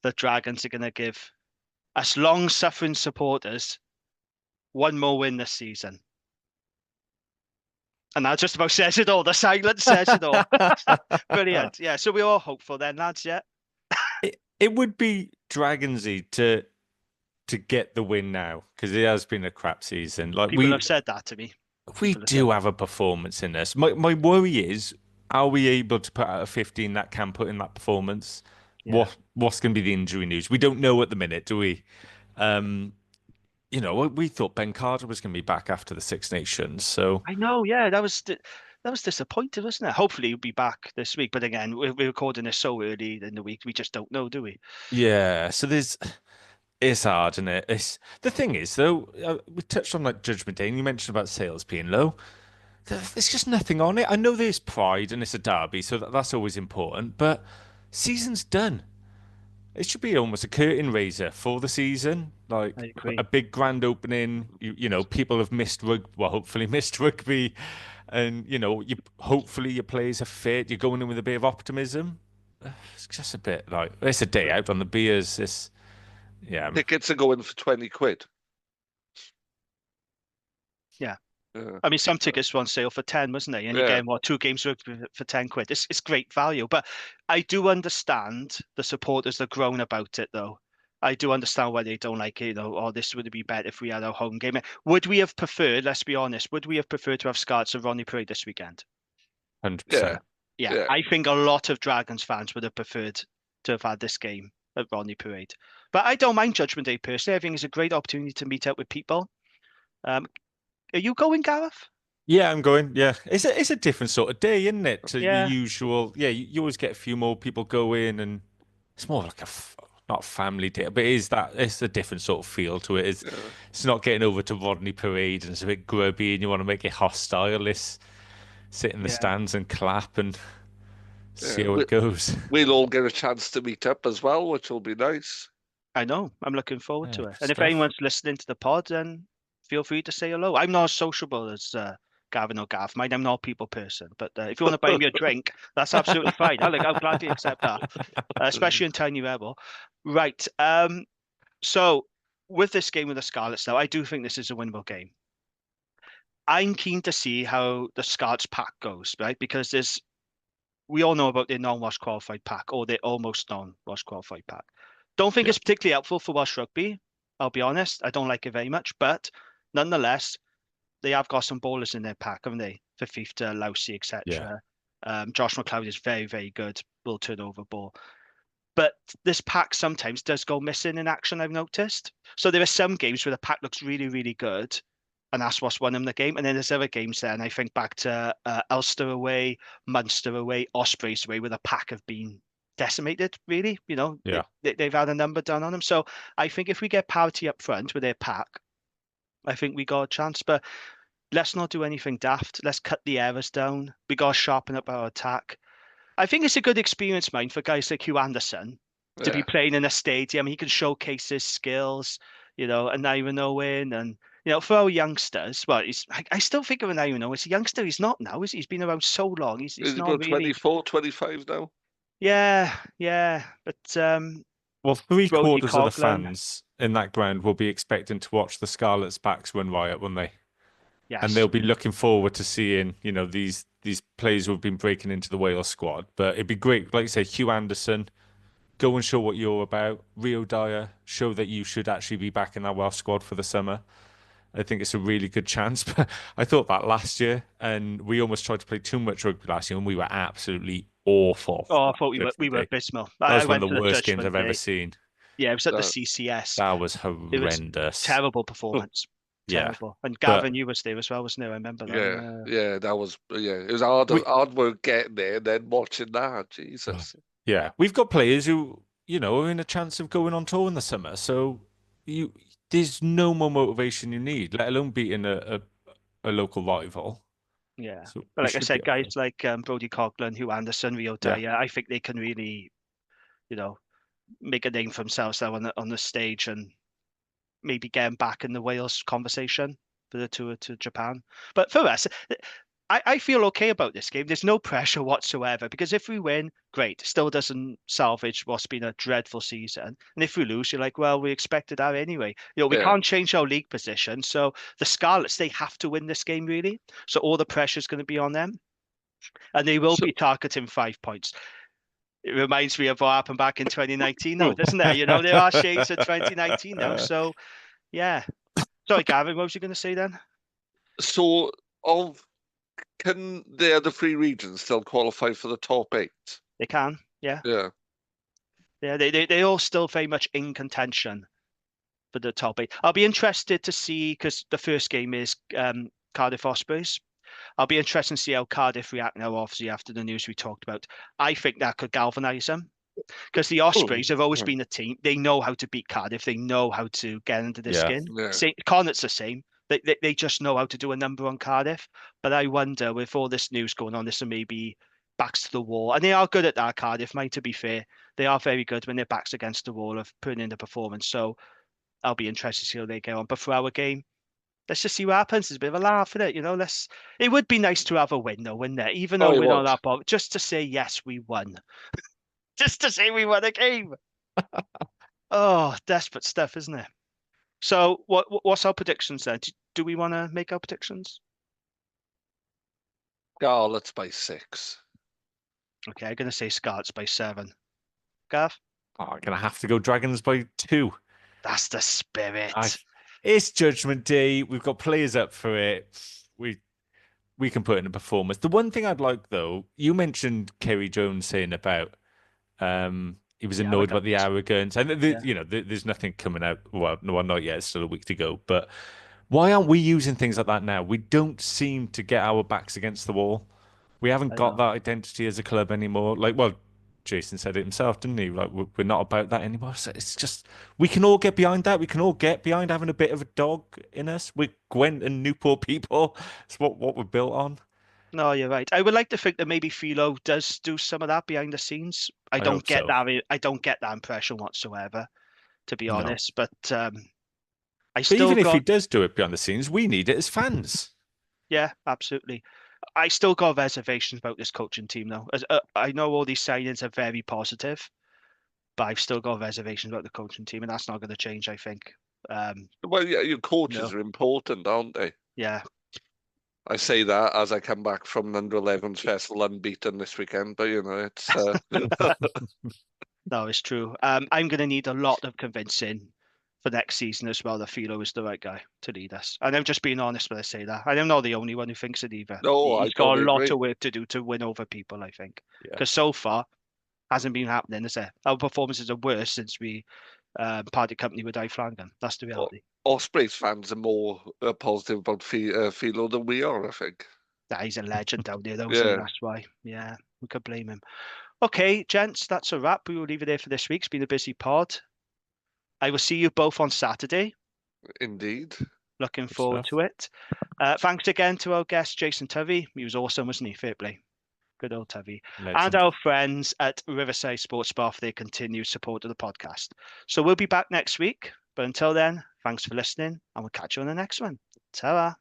A: that Dragons are going to give us long-suffering supporters one more win this season? And that just about says it all. The silence says it all. Brilliant. Yeah, so we're all hopeful then, lads, yeah?
C: It would be Dragonsy to get the win now because it has been a crap season. Like
A: People have said that to me.
C: We do have a performance in this. My worry is, are we able to put out a 15 that can put in that performance? Yeah. What's going to be the injury news? We don't know at the minute, do we? You know, we thought Ben Carter was going to be back after the Six Nations. So
A: I know, yeah, that was that was disappointing, wasn't it? Hopefully he'll be back this week. But again, we're recording this so early in the week, we just don't know, do we?
C: Yeah, so it's hard, isn't it? It's the thing is though, we touched on like Judgment Day, and you mentioned about sales being low. There's just nothing on it. I know there's pride and it's a derby, so that's always important. But season's done. It should be almost a curtain raiser for the season, like
A: I agree.
C: a big grand opening. You know, people have missed rugby, well, hopefully missed rugby, and you know, hopefully your players are fit. You're going in with a bit of optimism. It's just a bit like it's a day out on the beers. Yeah,
B: Tickets are going for 20 quid.
A: Yeah.
B: Yeah.
A: I mean, some tickets were on sale for 10, wasn't they? And you're getting, what, 2 games for 10 quid. It's great value. But I do understand the supporters that groan about it, though. I do understand why they don't like it, you know, oh, this would be better if we had our home game. Would we have preferred, let's be honest, would we have preferred to have Scarlets and Ronnie Parade this weekend?
C: 100%.
A: Yeah, I think a lot of Dragons fans would have preferred to have had this game at Ronnie Parade. But I don't mind Judgment Day personally. I think it's a great opportunity to meet up with people. Are you going, Gareth?
C: Yeah, I'm going. Yeah, it's a different sort of day, isn't it? To your
A: Yeah.
C: usual. Yeah, you always get a few more people go in, and it's more like not family day, but it's a different sort of feel to it. It's not getting over to Rodney Parade and it's a bit grubby, and you want to make it hostile. It's sit in the stands and clap and see how it goes.
B: We'll all get a chance to meet up as well, which will be nice.
A: I know. I'm looking forward to it. And if
C: stuff.
A: anyone's listening to the pod, then feel free to say hello. I'm not as sociable as Gavin or Gav. I'm not a people person. But if you want to buy me a drink, that's absolutely fine. I'll gladly accept that, especially in Tiny Rebel. Right. So with this game with the Scarlets now, I do think this is a winnable game. I'm keen to see how the Scarlets pack goes, right? Because we all know about their non-Welsh qualified pack or their almost non-Welsh qualified pack. Don't think it's particularly helpful for Welsh rugby. I'll be honest. I don't like it very much, but nonetheless, they have got some ballers in their pack, haven't they? Fifita, Lousy, etc. Josh McLeod is very, very good. Will turn over ball. But this pack sometimes does go missing in action, I've noticed. So there are some games where the pack looks really, really good, and that's what's won them the game. And then there's other games there, and I think back to Ulster away, Munster away, Ospreys away, where the pack have been decimated, really. You know, they've had a number done on them. So I think if we get parity up front with their pack, I think we got a chance. But let's not do anything daft. Let's cut the errors down. We got to sharpen up our attack. I think it's a good experience, mind, for guys like Hugh Anderson to be playing in a stadium. He can showcase his skills, you know, and Ivan Owen. And, you know, for our youngsters, well, I still think of an Ivan Owen. He's a youngster. He's not now, is he? He's been around so long. He's not
B: about
A: really...
B: 24, 25 now?
A: Yeah. But,
C: well, 3/4 of the
A: Coughlin.
C: fans in that ground will be expecting to watch the Scarlets backs run riot, won't they?
A: Yes.
C: And they'll be looking forward to seeing, you know, these players who have been breaking into the Wales squad. But it'd be great, like you say, Hugh Anderson, go and show what you're about. Rio Dyer, show that you should actually be back in that Welsh squad for the summer. I think it's a really good chance. But I thought that last year, and we almost tried to play too much rugby last year, and we were absolutely awful.
A: Oh, I thought we were abysmal.
C: That was one of the worst games I've ever seen.
A: Yeah, it was at the CCS.
C: That was horrendous.
A: It was terrible performance. Terrible. And Gavin, you was there as well, wasn't it? I remember that.
B: Yeah, that was, it was hard work getting there and then watching that. Jesus.
C: Yeah, we've got players who, you know, are in a chance of going on tour in the summer. So there's no more motivation you need, let alone beating a local rival.
A: Yeah. So but like I said, guys like Brodie Coughlin, Hugh Anderson, Rio Dyer, I think they can really, you know, make a name for themselves there on the stage and maybe get them back in the Wales conversation for the tour to Japan. But for us, I feel okay about this game. There's no pressure whatsoever because if we win, great. Still doesn't salvage what's been a dreadful season. And if we lose, you're like, well, we expected that anyway. You know, we can't change our league position. So the Scarlets, they have to win this game, really. So all the pressure is going to be on them. And they will be targeting 5 points. It reminds me of what happened back in 2019, though, doesn't it? You know, there are shades of 2019 now. So, yeah. Sorry, Gavin, what was you going to say then?
B: So, can the other 3 regions still qualify for the top 8?
A: They can, yeah.
B: Yeah.
A: Yeah, they're all still very much in contention for the top 8. I'll be interested to see, because the first game is Cardiff Ospreys. I'll be interested to see how Cardiff react now, obviously, after the news we talked about. I think that could galvanise them. Because the Ospreys have always been a team. They know how to beat Cardiff. They know how to get under their skin. Connacht's the same. They just know how to do a number on Cardiff. But I wonder, with all this news going on, this will maybe backs to the wall. And they are good at that, Cardiff, mate, to be fair. They are very good when their backs against the wall of putting in the performance. So I'll be interested to see how they get on. But for our game, let's just see what happens. There's a bit of a laugh in it, you know. It would be nice to have a win, though, wouldn't it? Even though we're not that ball, just to say, yes, we won. Just to say we won a game. Oh, desperate stuff, isn't it? So, what's our predictions then? Do we want to make our predictions?
B: Scarlets by 6.
A: Okay, I'm going to say Scarlets by 7. Gav?
C: I'm going to have to go Dragons by 2.
A: That's the spirit.
C: It's Judgment Day. We've got players up for it. We can put in a performance. The one thing I'd like, though, you mentioned Kerry Jones saying about he was annoyed about the arrogance, and there's nothing coming out. Well, no, not yet. It's still a week to go. But why aren't we using things like that now? We don't seem to get our backs against the wall. We haven't got that identity as a club anymore. Jason said it himself, didn't he? Like, we're not about that anymore. So it's just, we can all get behind that. We can all get behind having a bit of a dog in us. We're Gwent and Newport people. It's what we're built on.
A: No, you're right. I would like to think that maybe Philo does do some of that behind the scenes. I don't get that impression whatsoever, to be honest. But
C: even if he does do it behind the scenes, we need it as fans.
A: Yeah, absolutely. I still got reservations about this coaching team, though. I know all these signings are very positive, but I've still got reservations about the coaching team, and that's not going to change, I think.
B: Your coaches are important, aren't they?
A: Yeah.
B: I say that as I come back from the under-11 festival unbeaten this weekend, but it's...
A: No, it's true. I'm going to need a lot of convincing for next season as well that Philo is the right guy to lead us. And I'm just being honest when I say that. And I'm not the only one who thinks it either.
B: No,
A: He's got a lot of work to do to win over people, I think. Because so far, hasn't been happening, is it? Our performances are worse since we parted company with Dave Flanagan. That's the reality.
B: Ospreys fans are more positive about Philo than we are, I think.
A: He's a legend down there, though, so that's why. Yeah, we could blame him. Okay, gents, that's a wrap. We will leave it there for this week. It's been a busy pod. I will see you both on Saturday.
B: Indeed.
A: Looking forward to it. Thanks again to our guest, Jason Tovey. He was awesome, wasn't he? Fair play. Good old Tovey. And our friends at Riverside Sports Bar for their continued support of the podcast. So we'll be back next week. But until then, thanks for listening, and we'll catch you on the next one. Ta-ra.